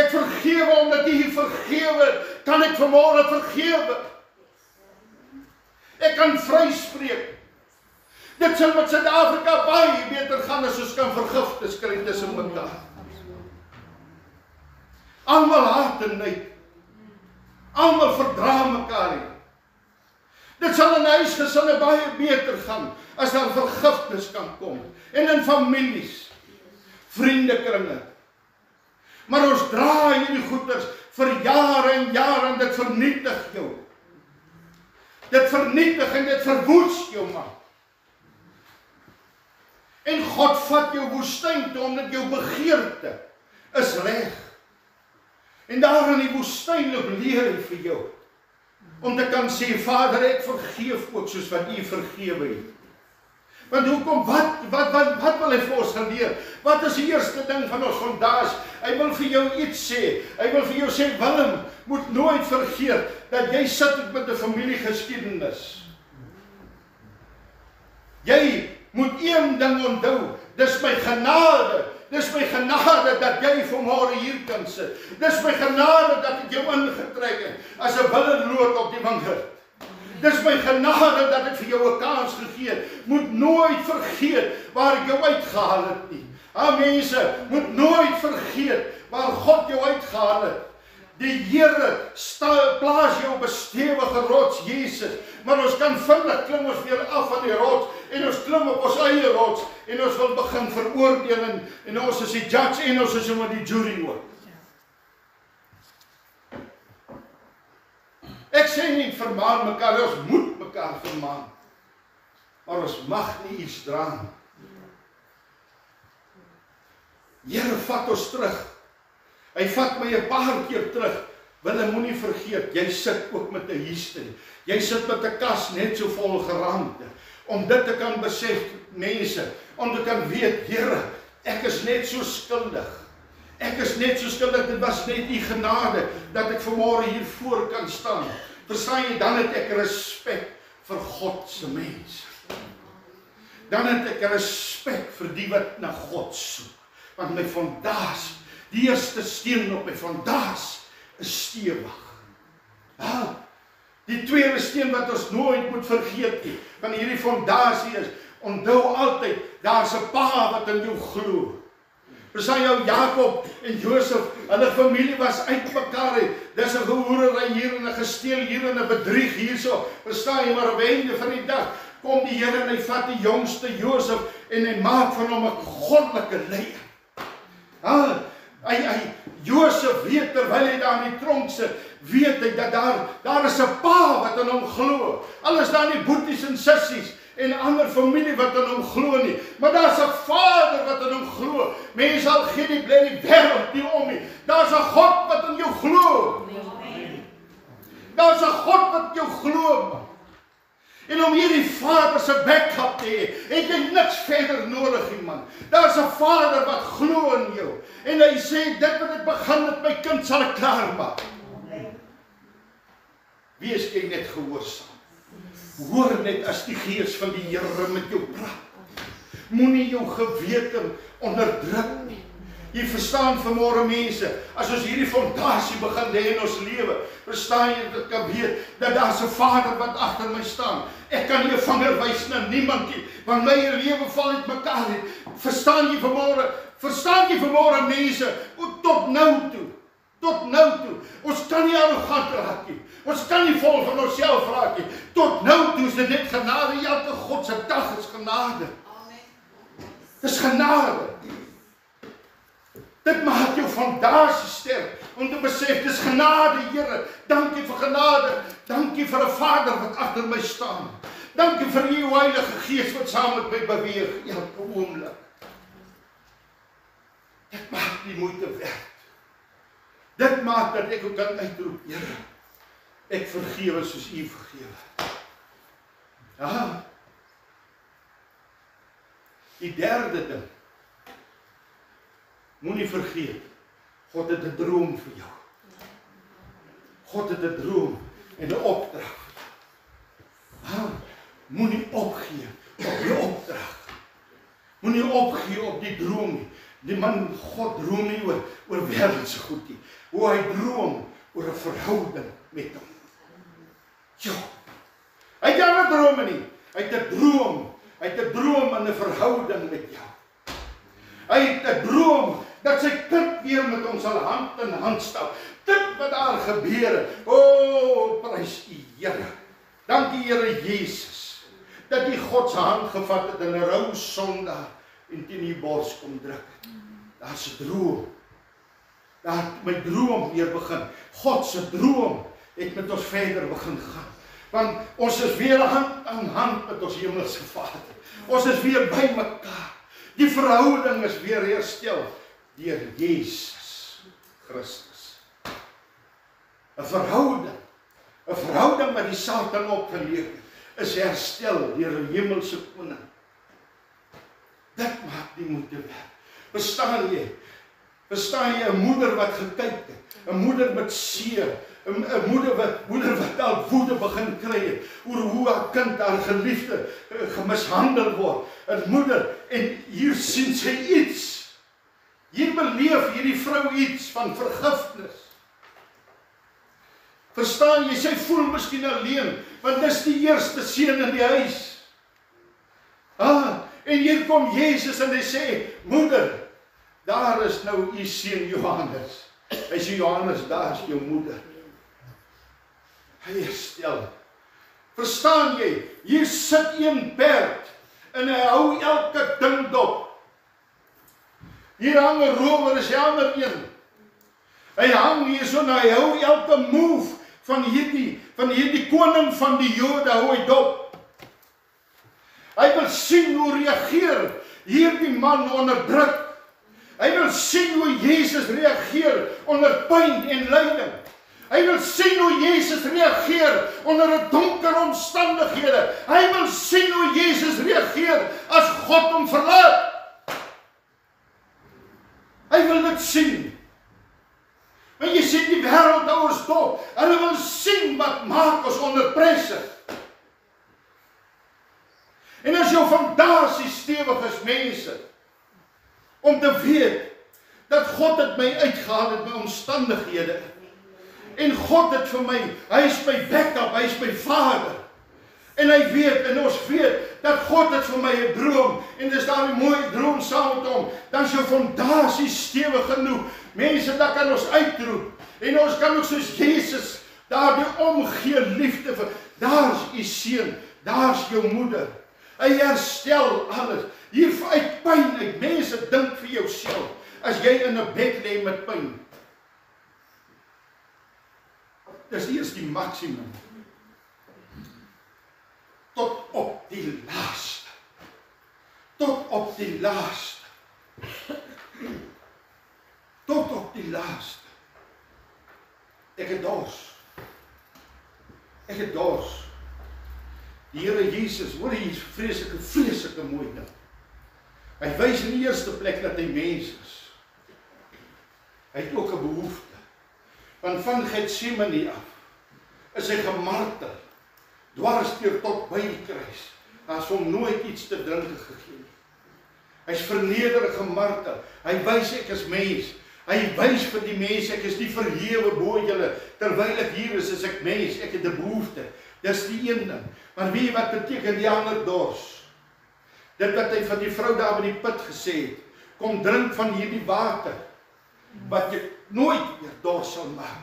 vergewe omdat U vergewe, kan ek vanmôre vergewe. Ek kan vryspreek. Dit sal met Suid-Afrika baie beter gaan as ons kan vergifnis kry tussen mekaar. Almal haat en nait. Almal verdra mekaar nie. Dit sal in huisgesinne baie beter gaan as daar vergifnis kan kom. En in families, vriendekringe. Maar ons dra hierdie goeders vir jare en jare en dit vernietig jou. Dit vernietig en dit verwoes jou, man. En God vat jou woestyn toe omdat jou begeerte is reg. En daar in die woestyn leer hy vir jou om te kan sê, Vader, ek vergeef ook soos wat U vergewe het. Want hoekom, wat wil hy vir ons gaan leer? Wat is die eerste ding van ons fondasie? Hy wil vir jou iets sê. Hy wil vir jou sê, Willem, moet nooit vergeet dat jy sit met 'n familiegeskiedenis. Jy moet een ding onthou, dis my genade. Dis my genade dat jy vanmôre hier kan sit. Dis my genade dat ek jou ingetrek het as 'n willeloot op die wingerd. Dis my genade dat ek vir jou 'n kans gegee het. Moet nooit vergeet waar ek jou uitgehaal het nie. Mense, moet nooit vergeet waar God jou uitgehaal het. Die Here plaas jou op 'n stewige rots, Jesus. Maar ons kan vinnig klim ons weer af van die rots en ons klim op ons eie rots en ons wil begin veroordeel en ons is die judge en ons is sommer die jury ook. Ek sê nie vermaan mekaar, ons moet mekaar vermaan. Maar ons mag nie iets dra. Here, vat ons terug. Hy vat my 'n paar keer terug. Wil moenie vergeet, jy sit ook met 'n history. Jy sit met 'n kas net so vol geraamte. Om dit te kan besef, mense, om te kan weet, Here, ek is net so skuldig. Ek is net so skuldig, dit was net U genade, dat ek vanmôre hier voor kan staan. Verstaan jy, dan het ek respek vir God se mense. Dan het ek respek vir die wat na God soek. Want my fondasie, die eerste steen op my fondasie, is stewig. Die tweede steen wat ons nooit moet vergeet nie, van hierdie fondasie is, onthou altyd, daar's 'n pa wat in jou glo. Verstaan jou, Jakob en Josef, hulle familie was uitmekaar. Dis 'n gehoerery hier en 'n gesteel hier en 'n bedrieg hierso. Verstaan jy, maar op einde van die dag kom die Here en hy vat die jongste Josef en hy maak van hom 'n goddelike leier. Josef weet terwyl hy daar in die tronk sit, weet hy dat daar is 'n pa wat in hom glo. Al is daar nie boeties en sissies en ander familie wat in hom glo nie, maar daar's 'n Vader wat in hom glo. Mense al gee die bly die wêreld nie om nie. Daar's 'n God wat in jou glo. Daar's 'n God wat jou glo, man. En om hierdie Vader se backup te hê, het jy niks verder nodig nie, man. Daar's 'n Vader wat glo in jou. En hy sê, dit wat ek begin met my kind sal ek klaar maak. Wees jy net gehoorsaam. Hoor net as die Gees van die Here met jou praat. Moenie jou gewete onderdruk nie. Jy verstaan vanmôre, mense, as ons hierdie fondasie begin lê in ons lewe, verstaan jy dat ek kan weet dat daar's 'n Vader wat agter my staan. Ek kan nie 'n vinger wys na niemand nie, want my lewe val uitmekaar nie. Verstaan jy vanmôre, mense, tot nou toe. Ons kan nie arrogant raak nie. Ons kan nie vol van onsself raak nie. Tot nou toe is dit net genade. Elke God se dag is genade. Dis genade. Dit maak jou fondasie sterk om te besef, dis genade, Here. Dankie vir genade. Dankie vir 'n Vader wat agter my staan. Dankie vir U Heilige Gees wat saam met my beweeg elke oomblik. Dit maak die moeite werd. Dit maak dat ek ook kan uitroep, Here, ek vergewe soos U vergewe. Die derde ding, moenie vergeet, God het 'n droom vir jou. God het 'n droom en 'n opdrag. Moenie opgee op nie droom nie. Die man, God droom nie oor wêreldse goed nie. Hoe hy droom oor 'n verhouding met hom. Ja. Hy het nie ander drome nie. Hy het 'n droom. Hy het 'n droom in 'n verhouding met jou. Hy het 'n droom dat sy kind weer met hom sal hand in hand stap. Dit wat daar gebeur. O, prys U Here. Dankie Here Jesus, dat U God se hand gevat het in 'n rou Sondag en teen U bors kom druk. Daar's 'n droom. Daar het my droom weer begin. God se droom het met ons verder begin gaan. Want ons is weer hand aan hand met ons hemelse Vader. Ons is weer by mekaar. Die verhouding is weer herstel deur Jesus Christus. 'n verhouding wat die Satan opgeleef het, is herstel deur 'n hemelse koning. Dit maak die moeite werd. Verstaan jy? Verstaan jy 'n moeder wat gekyk het, 'n moeder met seer, 'n moeder wat al woede begin kry het oor hoe haar kind, haar geliefde, gemishandel word. 'n Moeder, en hier sien sy iets. Hier beleef hierdie vrou iets van vergifnis. Verstaan jy, sy voel miskien alleen, want dis die eerste seun in die huis. En hier kom Jesus en hy sê, moeder, daar is nou u seun Johannes. Hy sê, Johannes, daar is jou moeder. Hy herstel. Verstaan jy, hier sit een perd en hy hou elke ding dop. Hier hang 'n rower, is die ander een. Hy hang hier so en hy hou elke move van hierdie koning van die Jode, hou hy dop. Hy wil sien hoe reageer hierdie man onder druk. Hy wil sien hoe Jesus reageer onder pyn en lyding. Hy wil sien hoe Jesus reageer onder 'n donker omstandighede. Hy wil sien hoe Jesus reageer as God hom verlaat. Hy wil dit sien. Want jy sien die wêreld hou ons dop. Hulle wil sien wat maak ons onder presse. En as jou fondasie stewig is, mense, om te weet dat God het my uitgehaal uit my omstandighede. En God het vir my, hy is my backup, hy is my vader. En hy weet, en ons weet, dat God het vir my 'n droom, en dis daar 'n mooi droom saam met hom, dan is jou fondasie stewig genoeg. Mense, dan kan ons uitroep, en ons kan ook soos Jesus, daar die omgee liefde vir, daar's u seun, daar's jou moeder. Hy herstel alles. Hier uit pyn uit. Mense, dink vir jouself. As jy in 'n bed lê met pyn. Dis eers die maksimum. Tot op die laaste. Tot op die laaste. Tot op die laaste. Ek het dors. Ek het dors. Die Here Jesus, hoor hier is vreeslike mooi ding. Hy wys in die eerste plek dat hy mens is. Hy het ook 'n behoefte. Want van Getsemane af is hy gemartel, dwarsdeur tot by die kruis. Daar is hom nooit iets te drink gegee nie. Hy's verneder gemartel. Hy wys ek is mens. Hy wys vir die mense ek is nie verhewe bo julle. Terwyl ek hier is ek mens, ek het 'n behoefte. Dis die een ding. Maar weet jy wat beteken die ander dors? Dit wat hy van die vrou daar by die put gesê het, kom drink van hierdie water, wat jy nooit weer dors sal maak.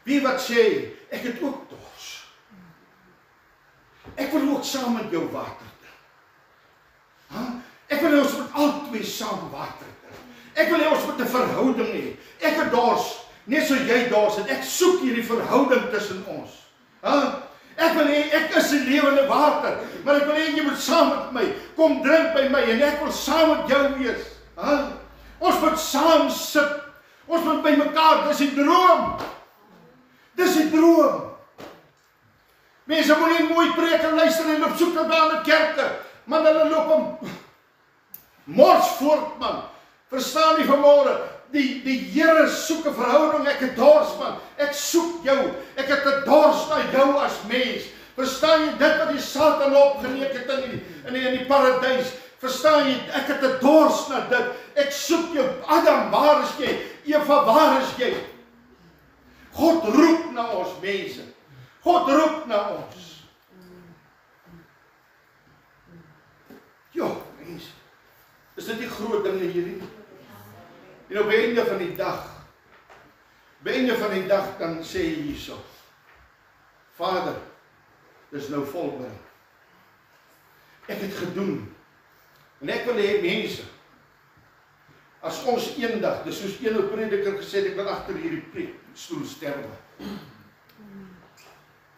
Wie wat sê, ek het ook dors. Ek wil ook saam met jou water drink. Ek wil ons met al twee saam water drink. Ek wil ons met 'n verhouding hê. Ek het dors, net so jy dors het. Ek soek hierdie verhouding tussen ons. Ek wil hê, ek is die lewende water, maar ek wil hê, jy moet saam met my, kom drink by my, en ek wil saam met jou wees. Ons moet saam sit, ons moet by mekaar, dis die droom. Dis die droom. Mense moet nie mooi preek en luister en op soek na in kerke, man, hulle loop hom mors voort, man. Verstaan nie vanmôre, die Here soek 'n verhouding, ek het dors, man. Ek soek jou, ek het 'n dors na jou as mens. Verstaan jy dit wat die Satan opgeneek het in die paradys? Verstaan jy, ek het 'n dors na dit. Ek soek jou, Adam, waar is jy? Eva, waar is jy? God roep na ons mense. God roep na ons. Ja, mense. Is dit die groot dinge hierdie? En op die einde van die dag, dan sê jy hierso, Vader, dis nou volbring. Ek het gedoen. En ek wil hê mense, as ons eendag, dis soos een prediker gesê het, ek wil agter hierdie preekstoel sterwe.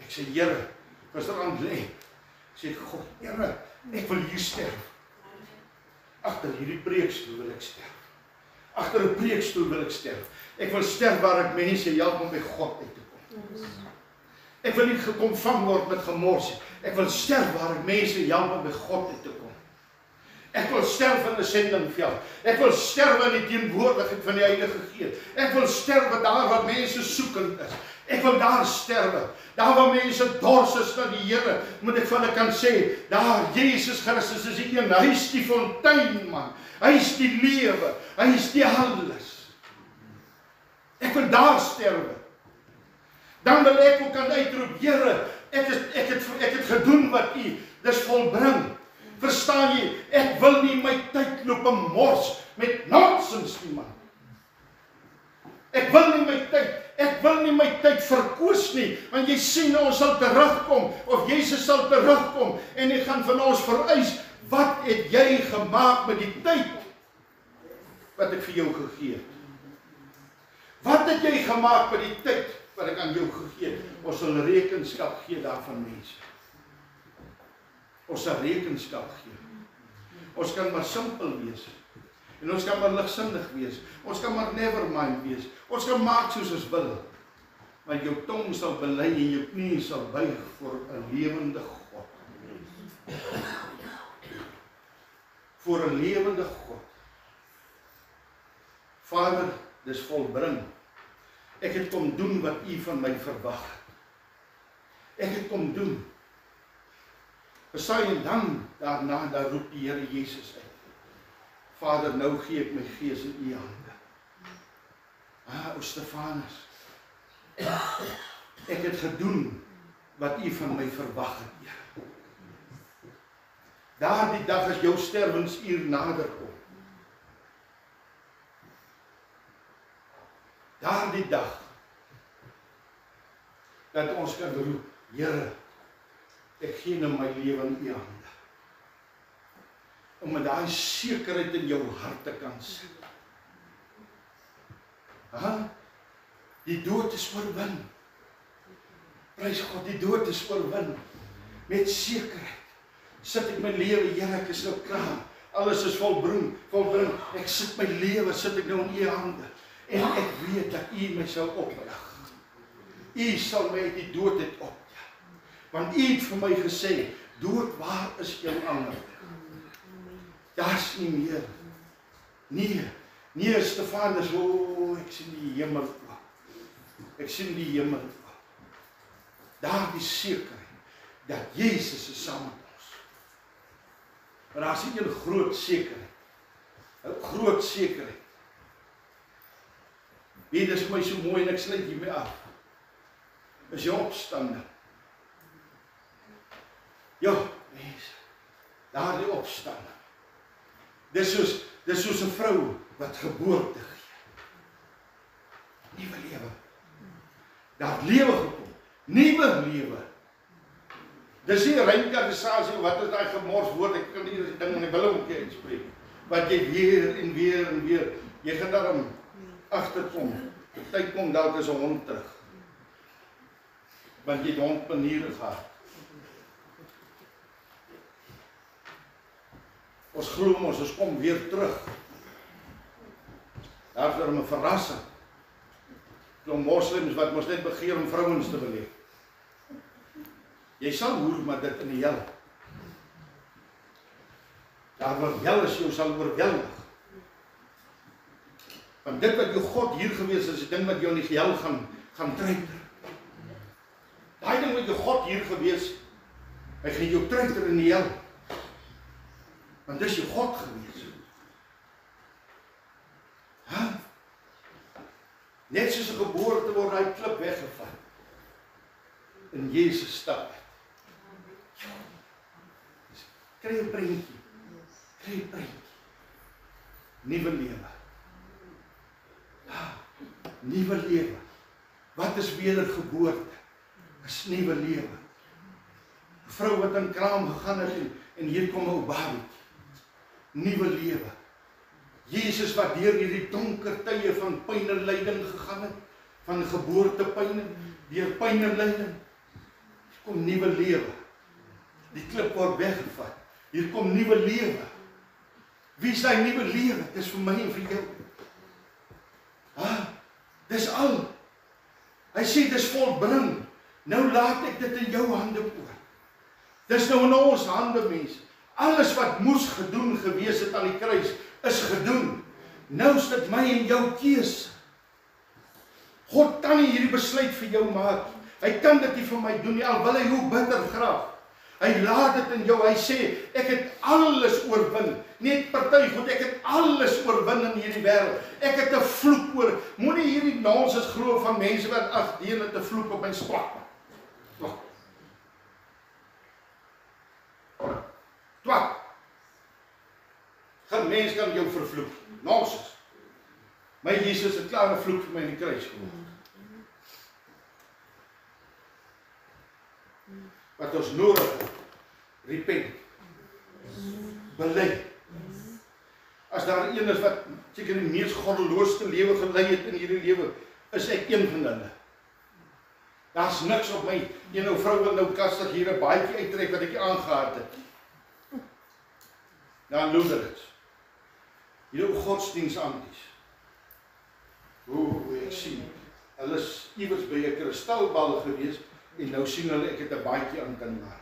Ek sê, Here, gisterand lê, ek sê, God, Here, ek wil hier sterf. Agter hierdie preekstoel wil ek sterf. Agter 'n preekstoel wil ek sterf. Ek wil sterf waar ek mense help om by God uit te kom. Ek wil nie gekomvang word met gemors. Ek wil sterf waar ek mense help om by God uit te kom. Ek wil sterf in 'n sendingveld. Ek wil sterf in die teenwoordigheid van die Heilige Gees. Ek wil sterf daar waar mense soekend is. Ek wil daar sterwe. Daar waar mense dors is na die Here, moet ek vir hulle kan sê, daar Jesus Christus is die een, hy is die fontein, man. Hy is die lewe, hy is die alles. Ek wil daar sterwe. Dan wil ek ook kan uitroep, Here, ek het gedoen wat U, dis volbring. Verstaan jy, ek wil nie my tyd loop en mors met nonsens nie, man. Ek wil nie my tyd verkoos nie, want jy sien ons sal terugkom, of Jesus sal terugkom, en hy gaan van ons vereis, wat het jy gemaak met die tyd, wat ek vir jou gegee het? Wat het jy gemaak met die tyd, wat ek aan jou gegee het? Ons sal rekenskap gee daarvan, mense. Ons sal rekenskap gee. Ons kan maar simpel wees. En ons kan maar ligsinnig wees. Ons kan maar nevermind wees. Ons kan maak soos ons wil. Maar jou tong sal bely en jou knie sal buig voor 'n lewende God. Voor 'n lewende God. Vader, dis volbring. Ek het kom doen wat U van my verwag het. Ek het kom doen. Verstaan jy, dan daarna, daar roep die Here Jesus uit. Vader, nou gee ek my gees in U hande. O Stefanus, ek het gedoen wat U van my verwag het, Here. Daardie dag as jou sterwensuur nader kom. Daardie dag, dat ons kan roep, Here, ek gee nou my lewe in U hande. Om met daai sekerheid in jou hart te kan sit. Die dood is oorwin. Prys God, die dood is oorwin. Met sekerheid sit ek my lewe, Here, ek is nou klaar. Alles is volbring. Ek sit my lewe, sit ek nou in U hande. En ek weet dat U my sal oprig. U sal my uit die dood uit oprig. Want U het vir my gesê, dood, waar is jou anger? Daar's nie meer. Nee, Stefanus, ek sien die hemel oop. Ek sien die hemel oop. Daar die sekerheid, dat Jesus is saam met ons. Maar daar is nie 'n groot sekerheid. 'n Groot sekerheid. Weet, dit is vir my so mooi, en ek sluit hiermee af. Is jou opstanding. Ja, mense, daar die opstanding. Dis soos 'n vrou wat geboorte gee. Nuwe lewe. Daar het lewe gekom. Nuwe lewe. Dis nie reinkarnasie, wat is daai gemors woord, ek kan nie die ding in die billetjie uitspreek. Wat jy weer en weer en weer, jy gaan daarom agterkom. Die tyd kom, dalk is 'n hond terug. Want jy het hond maniere gehad. Ons glo ons kom weer terug. Daar is 'n verrassing. Klomp moslems wat mos net begeer om vrouens te beleef. Jy sal hoor, maar dit in die hel. Daar waar hel is, jou sal oorweldig. Want dit wat jou God hier gewees is, die ding wat jou in die hel gaan treiter. Daai ding wat jou God hier gewees, hy gaan jou treiter in die hel. Want dis jou God gewees. Net soos 'n geboorte word hy klip weggevat. En Jesus stap uit. Kry 'n prentjie. Kry 'n prentjie. Nuwe lewe. Nuwe lewe. Wat is wedergeboorte? Is nuwe lewe. 'n Vrou wat in kraam gegaan het en hier kom 'n ou babatjie. Nuwe lewe. Jesus wat deur hierdie donker tye van pyn en lyding gegaan het, van geboortepyn, deur pyn en lyding, hier kom nuwe lewe. Die klip word weggevat. Hier kom nuwe lewe. Wie is hy nuwe lewe? Dis vir my en vir jou. Dis al. Hy sê dis volbring. Nou laat ek dit in jou hande oor. Dis nou in ons hande, mense. Alles wat moes gedoen gewees het aan die kruis, is gedoen. Nou is dit my en jou keuse. God kan nie hierdie besluit vir jou maak. Hy kan dit nie vir my doen nie, al wil hy hoe bitter graag. Hy laat dit in jou, hy sê, ek het alles oorwin. Net party goed, ek het alles oorwin in hierdie wêreld. Ek het 'n vloek oor. Moenie hierdie nonsens glo van mense wat agdeen het 'n vloek op my swak. Twak. Geen mens kan jou vervloek. Nonsens. My Jesus het klaar 'n vloek vir my in die kruis geword. Wat ons nodig het, repent. Bely. As daar een is wat seker die mees goddeloosste lewe gelei het in hierdie lewe, is ek een van hulle. Daar's niks op my. Een ou vrou wil nou kastig hier 'n baadjie uittrek wat ek aangehad het. Dan Lutherans. Hierdie godsdiensanties. Ek sien. Hulle is iewers by 'n kristalbal gewees en nou sien hulle ek het 'n baadjie aan kan maak.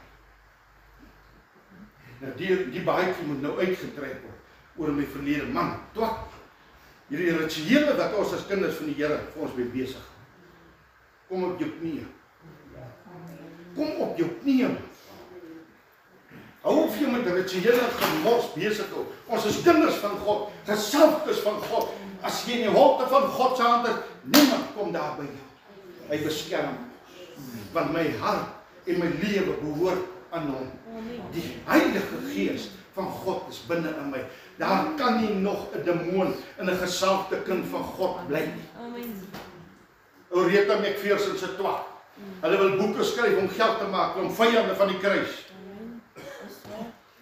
Nou die baadjie moet nou uitgetrek word oor my verlede man. Twak. Hierdie rituele wat ons as kinders van die Here vir ons mee besig. Kom op jou knieë. Kom op jou knieë. Hou op jy met rituele gemors besig hou. Ons is kinders van God, gesalfdes van God. As jy in die holte van God se hand is, niemand kom daar by jou. Hy beskerm ons. Want my hart en my lewe behoort aan hom. Die Heilige Gees van God is binne in my. Daar kan nie nog 'n demoon in 'n gesalfde kind van God bly nie. Amen. Rita McPherson se twak. Hulle wil boeke skryf om geld te maak, om vyande van die kruis.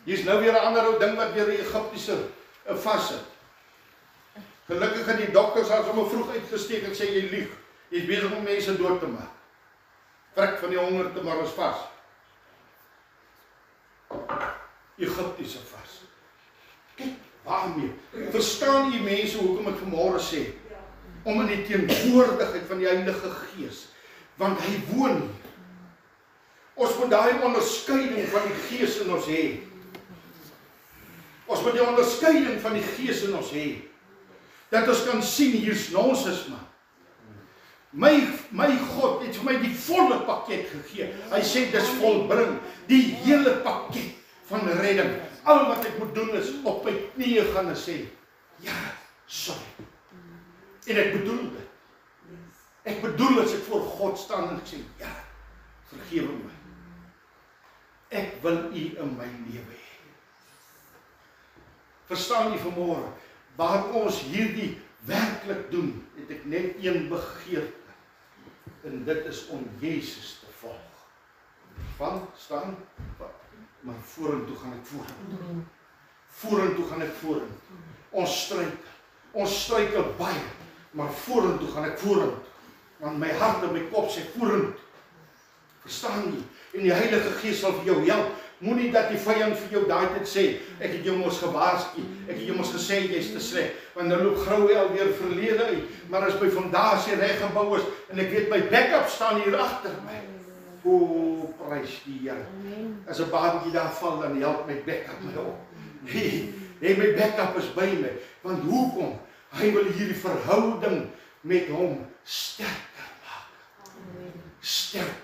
Hier is nou weer 'n ander ou ding wat weer die Egiptiese vassit. Gelukkig het die dokters al sommer vroeg uitgesteek en sê jy lieg. Jy is besig om mense dood te maak. Vrek van die honger te maar is vas. Egiptiese vas. Kyk, waarmee? Verstaan jy mense hoekom ek vanmôre sê? Om in die teenwoordigheid van die Heilige Gees. Want hy woon hier. Ons moet daai onderskeiding van die Gees in ons hê. Ons moet die onderskeiding van die Gees in ons hê. Dat ons kan sien, hier's nonsens man. My God het vir my die volle pakket gegee. Hy sê dis volbring. Die hele pakket van redding. Al wat ek moet doen is op my knieë gaan en sê, ja, sorry. En ek bedoel dit. Ek bedoel as ek voor God staan en ek sê, ja, vergewe my. Ek wil U in my lewe hê. Verstaan jy vanmôre, waar ons hierdie werklik doen, het ek net een begeerte. En dit is om Jesus te volg. Van, staan, maar vorentoe gaan ek vorentoe. Vorentoe gaan ek vorentoe. Ons struikel baie, maar vorentoe gaan ek vorentoe. Want my hart en my kop sê vorentoe. Verstaan jy? En die Heilige Gees sal vir jou help. Moenie dat die vyand vir jou daai tyd sê, ek het jou mos gewaarsku, ek het jou mos gesê jy's te sleg, want nou loop Groue alweer verlede uit, maar as by fondasie reg gebou is, en ek weet my backup staan hier agter my. O, prys die Here. As 'n babatjie daar val, dan help my backup my op. Nee, my backup is by my, want hoekom? Hy wil hierdie verhouding met hom sterker maak. Sterker.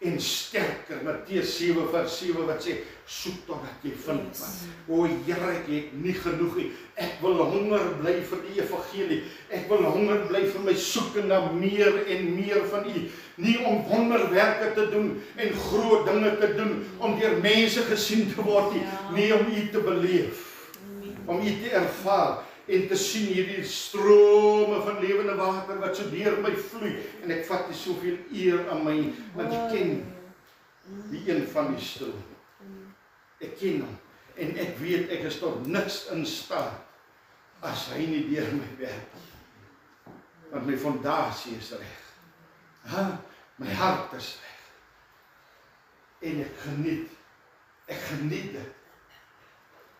en sterker. Matteus 7:7 wat sê, soek totdat jy vind. O Here, ek het nie genoeg nie. Ek wil honger bly vir die evangelie. Ek wil honger bly vir my soeke na meer en meer van U. Nie om wonderwerke te doen en groot dinge te doen, om deur mense gesien te word nie. Nie om U te beleef, om U te ervaar en te sien hierdie strome van lewende water wat so deur my vloei, en ek vat nie soveel eer aan my, want ek ken die een van die stroom. Ek ken hom, en ek weet ek is tot niks in staat as hy nie deur my werk. Want my fondasie is reg. My hart is reg. En ek geniet dit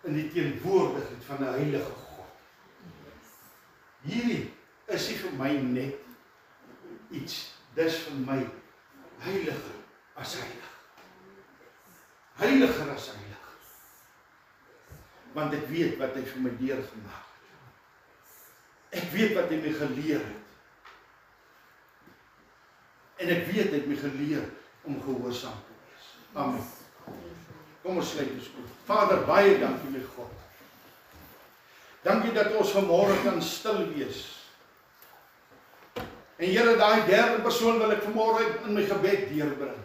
in die teenwoordigheid van 'n heilige God. Hierdie is nie vir my net iets, dis vir my heiliger as heilig. Heiliger as heilig. Want ek weet wat hy vir my deurgemaak het. Ek weet wat hy my geleer het. En ek weet hy het my geleer om gehoorsaam te wees. Amen. Kom ons sluit ons oop. Vader, baie dankie my God. Dankie dat ons vanmôre kan stil wees. En Here, daai derde persoon wil ek vanmôre in my gebed deurbring.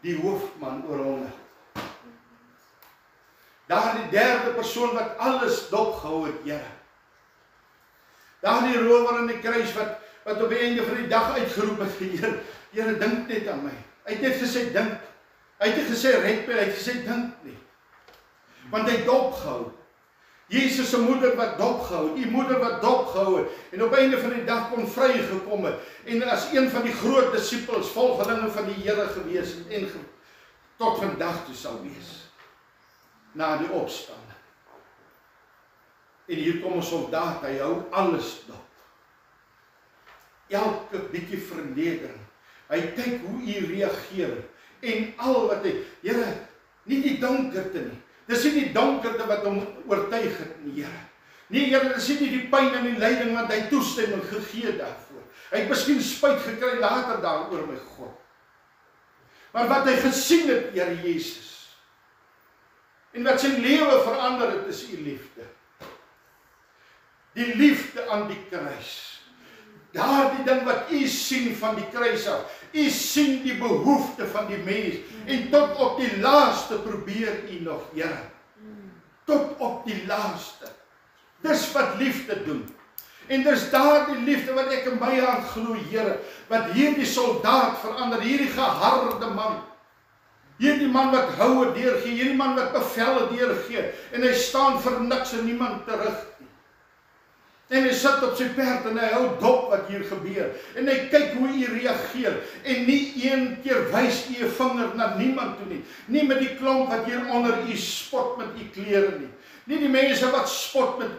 Die hoofman oor 100. Daardie derde persoon wat alles dopgehou het, Here. Daardie rower aan die kruis wat op die einde van die dag uitgeroep het, Here, dink net aan my. Hy het net gesê dink. Hy het nie gesê red my, hy het gesê dink nie. Want hy het dopgehou. Jesus se moeder wat dopgehou, die moeder wat dopgehou het, en op einde van die dag kon vrygekom het, en as een van die groot disippels, volgelinge van die Here gewees het, en tot vandag toe sal wees, na die opstanding. En hier kom 'n soldaat, hy hou alles dop. Elke bietjie vernedering. Hy kyk hoe U reageer, en al wat hy, Here, nie die donkerte nie. Dis nie die donkerte wat hom oortuig het nie, Here. Nee, Here, dis nie die pyn en die lyding wat hy toestemming gegee daarvoor. Hy het miskien spyt gekry later daaroor, my God. Maar wat hy gesien het, Here Jesus, en wat sy lewe verander het, is U liefde. Die liefde aan die kruis. Daardie ding wat U sien van die kruis af. U sien die behoefte van die mens. En tot op die laaste probeer U nog, Here. Tot op die laaste. Dis wat liefde doen. En dis daardie liefde wat ek in my hart glo, Here, wat hierdie soldaat verander, hierdie geharde man. Hierdie man wat houe deurgee, hierdie man wat bevelle deurgee, en hy staan vir niks en niemand terug. En hy sit op sy perd en hy hou dop wat hier gebeur. En hy kyk hoe U reageer. En nie een keer wys U 'n vinger na niemand toe nie. Nie met die klomp wat hier onder U spot met U klere nie. Nie die mense wat spot met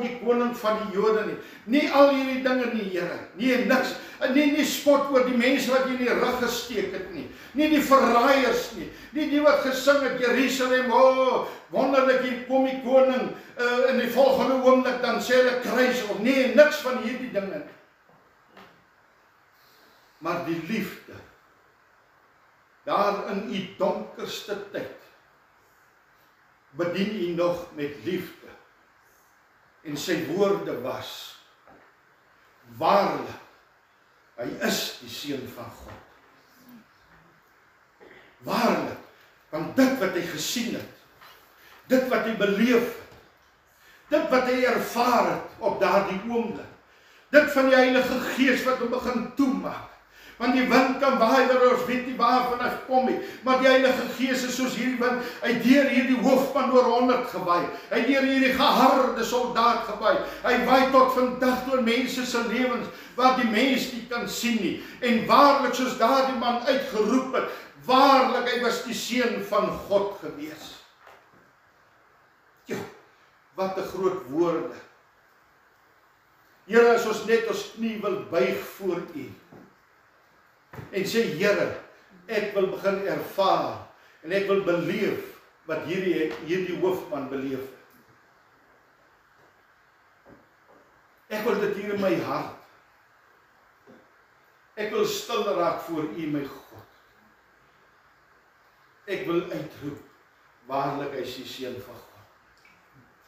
die koning van die Jode nie. Nie al hierdie dinge nie, Here. Nee, niks. Nie spot oor die mense wat in die rug gesteek het nie. Nie die verraaiers nie. Nie die wat gesing het, Jerusalem, oh, wonderlik hier kom die koning, in die volgende oomblik dan sê hulle kruis op. Nee, niks van hierdie dinge nie. Maar die liefde, daar in U donkerste tyd, bedien U nog met liefde. En sy woorde was, waarlik, hy is die Seun van God. Waarlik, want dit wat hy gesien het, dit wat hy beleef het, dit wat hy ervaar het op daardie oomblik, dit van die Heilige Gees wat hom begin toemaak. Want die wind kan waai, ons weet nie waarvan hy kom nie, maar die Heilige Gees is soos hierdie wind, hy deur hierdie hoofman oor 100 gewaai, hy deur hierdie geharde soldaat gewaai, hy waai tot vandag door mense se lewens, waar die mens nie kan sien nie, en waarlik soos daardie man uitgeroep het, waarlik hy was die Seun van God gewees. Ja, wat 'n groot woorde. Here, as ons net ons knie wil buig voor U, en sê, Here, ek wil begin ervaar, en ek wil beleef, wat hierdie hoofman beleef het. Ek wil dit hier in my hart. Ek wil stil raak voor U, my God. Ek wil uitroep, waarlik hy is die seun van God.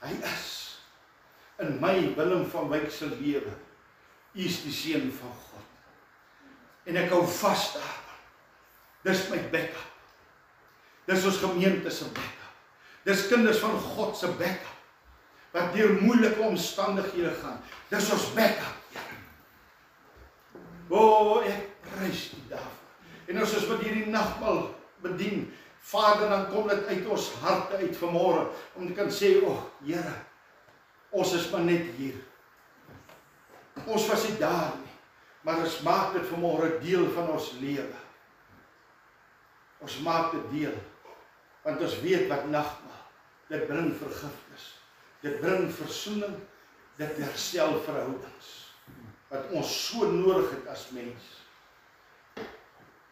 Hy is in my Willem van Wyk se lewe. Hy is die seun van God. En ek hou vas daaraan. Dis my backup. Dis ons gemeente se backup. Dis kinders van God se backup. Wat deur moeilike omstandighede gaan. Dis ons backup. O, ek prys U daarvoor. En as ons met hierdie nagmaal bedien, Vader, dan kom dit uit ons harte uit vanmôre om te kan sê, Here, ons is maar net hier. Ons was nie daar nie, maar ons maak dit vanmôre deel van ons lewe. Ons maak dit deel, want ons weet wat nagmaal, dit bring vergifnis, dit bring versoening, dit herstel verhoudings, wat ons so nodig het as mens.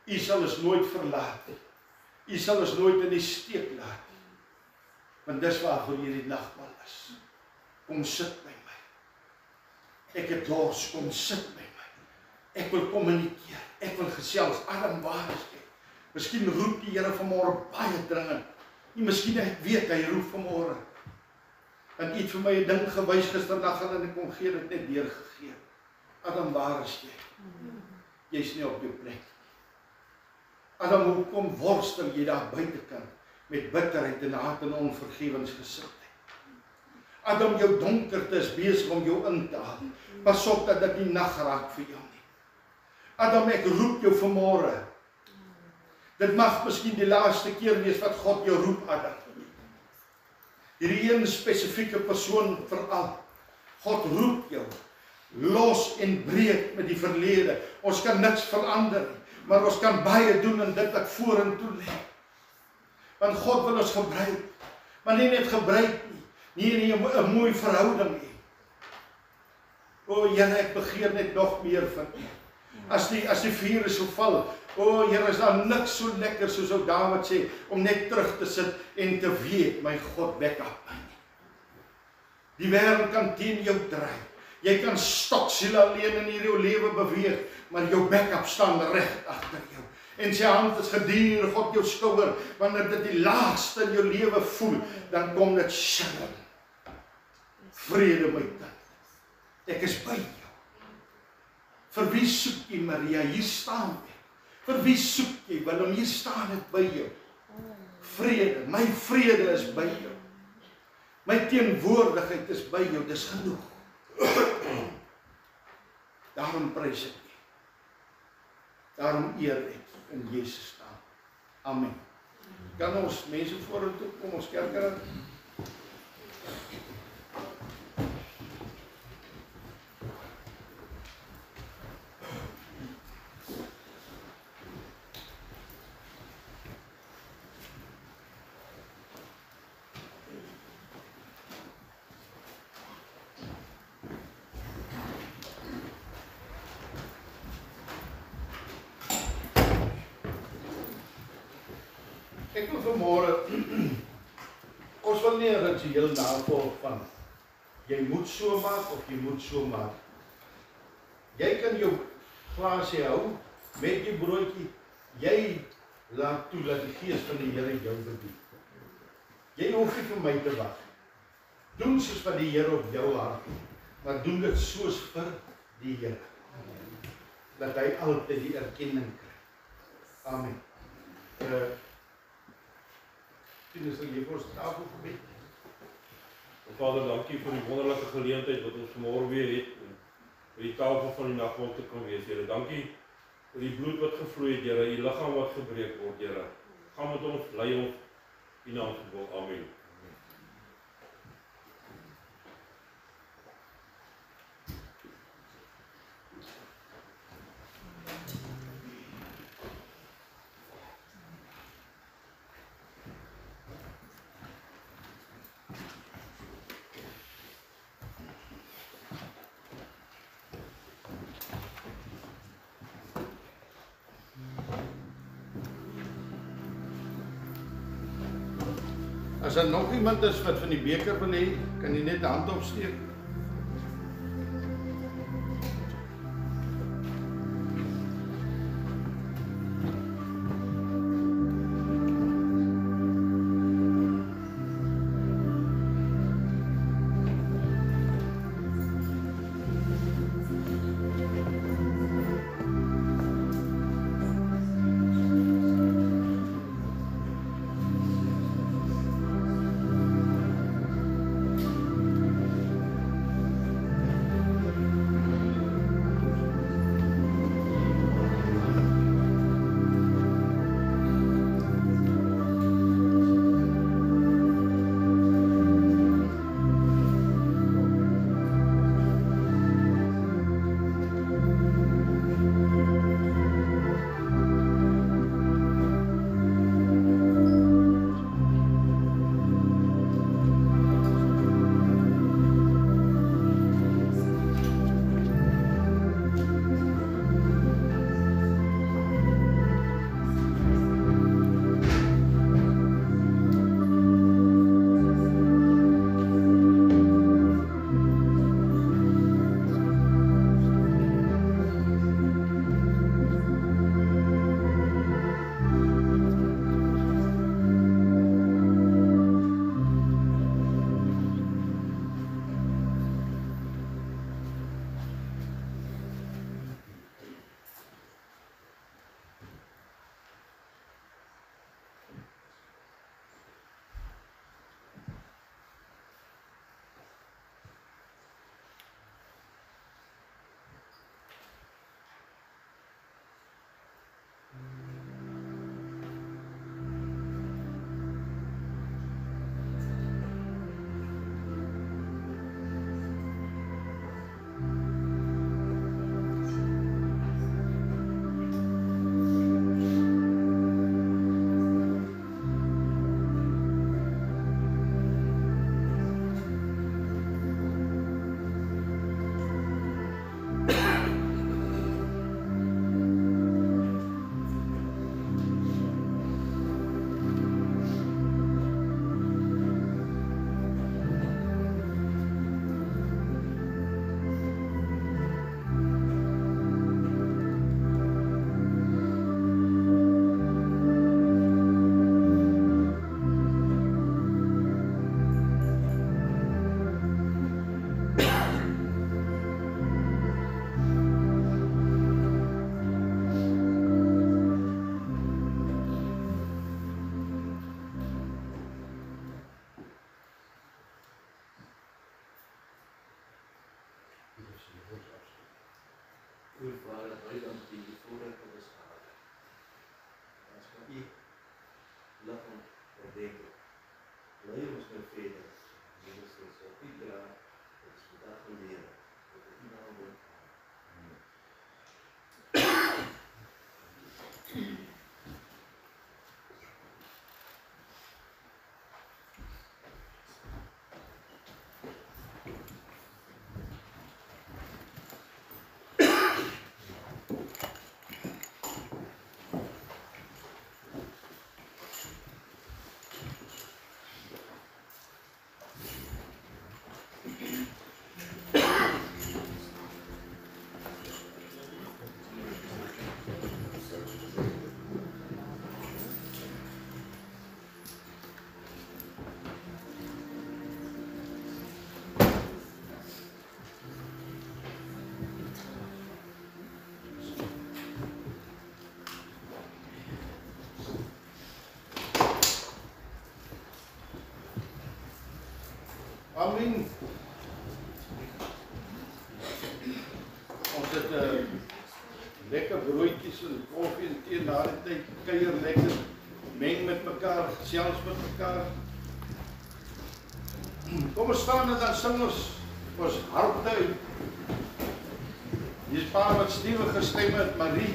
U sal ons nooit verlaat nie. U sal ons nooit in die steek laat nie. Want dis waarvoor hierdie nagmaal is. Kom sit by my. Ek het dors, kom sit by my. Ek wil kommunikeer, ek wil gesels. Adam, waar is jy? Miskien roep die Here vanmôre baie dringend. Nie miskien ek weet hy roep vanmôre. Want U het vir my 'n ding gewys gisterdag en ek kon gee dit net deurgegee. Adam, waar is jy? Jy's nie op jou plek. Adam, hoekom worstel jy daar buitekant met bitterheid en haat en onvergewensgesindheid? Adam, jou donkerte is besig om jou in te haal. Pas op dat dit nie nag raak vir jou nie. Adam, ek roep jou vanmôre. Dit mag miskien die laaste keer wees wat God jou roep, Adam. Hierdie een spesifieke persoon veral. God roep jou. Los en breek met die verlede. Ons kan niks verander nie. Maar ons kan baie doen in dit wat vorentoe lê. Want God wil ons gebruik. Maar nie net gebruik nie. Nie 'n mooi verhouding nie. O Here, ek begeer net nog meer van U. As die vuur so val. O Here, is daar niks so lekker soos ou Dawid sê om net terug te sit en te weet my God back up my. Die wêreld kan teen jou draai. Jy kan stoksiel alleen in hierdie lewe beweeg, maar jou backup staan reg agter jou. En sy hand is gedurig op jou skouer, wanneer dit die laagste in jou lewe voel, dan kom dit shalom. Vrede my kind. Ek is by jou. Vir wie soek jy, Maria? Hier staan ek. Vir wie soek jy, Willem? Hier staan ek by jou. Vrede, my vrede is by jou. My teenwoordigheid is by jou, dis genoeg. Daarom prys ek U. Daarom eer ek in Jesus naam. Amen. Kan ons mense vorentoe kom, ons kerk. Ek wil vanmôre, ons wil nie 'n ritueel navolg van jy moet so maak of jy moet so maak. Jy kan jou glasie hou met jou broodjie, jy laat toe dat die Gees van die Here jou bedien. Jy hoef nie vir my te wag. Doen soos wat die Here op jou hart, maar doen dit soos vir die Here. Dat hy altyd die erkenning kry. Amen. Is er hier voor ons tafel gebed. Vader, dankie vir die wonderlike geleentheid wat ons vanmôre weer het by die tafel van die nagmaal te kan wees, Here. Dankie vir die bloed wat gevloei het, Here, die liggaam wat gebreek word, Here. Gaan met ons, lei ons, U naam gebod. Amen. As daar nog iemand is wat van die beker wil hê, kan jy net 'n hand opsteek. Amen. Ons het lekker broodjies en koffie en tee na die tyd, kuier lekker, meng met mekaar, gesels met mekaar. Kom ons staan en dan sing ons harte uit. Hier is paar wat stewige stemme het, Marie.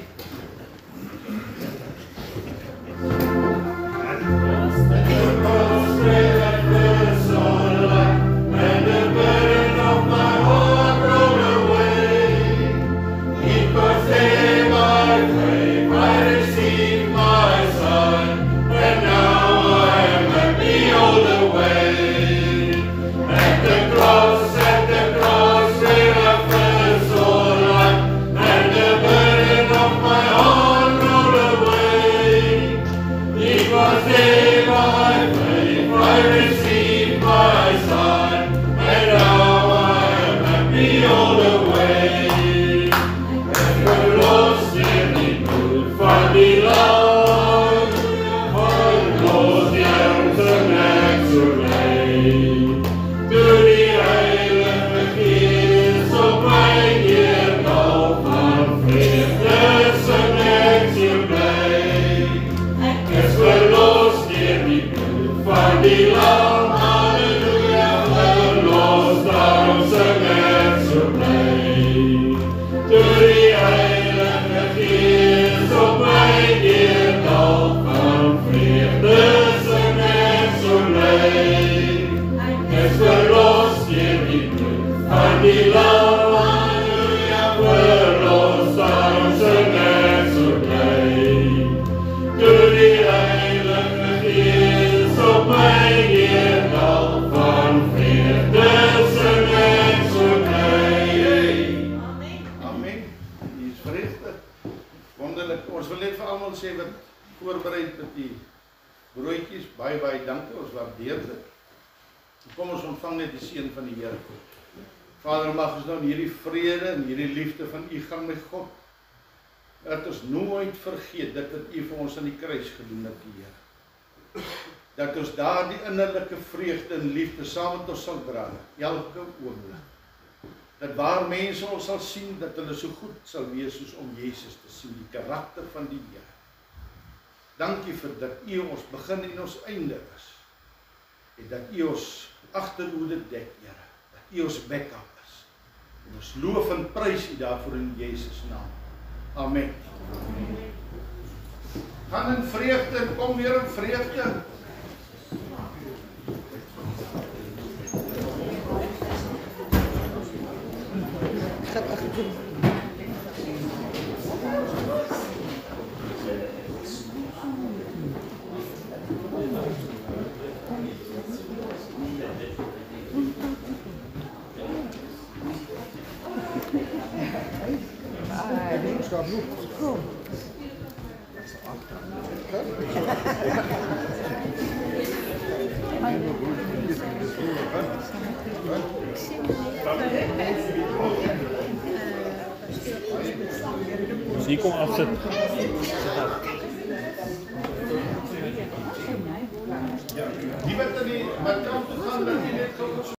Kom ons ontvang net die seën van die Here. Vader, mag ons nou in hierdie vrede en hierdie liefde van U gaan met God, dat ons nooit vergeet dit wat U vir ons aan die kruis gedoen het, die Here. Dat ons daar die innerlike vreugde en liefde saam met ons sal dra, elke oomblik. Dat waar mense ons sal sien, dat hulle so goed sal wees soos om Jesus te sien, die karakter van die Here. Dankie vir dat U ons begin en ons einde is. En dat U ons agterhoede dek, Here. Dat U ons backup is. En ons loof en prys U daarvoor in Jesus naam. Amen. Amen. Gaan in vreugde en kom weer in vreugde. Dus hier kom afzet. Die wat kan toe gaan dan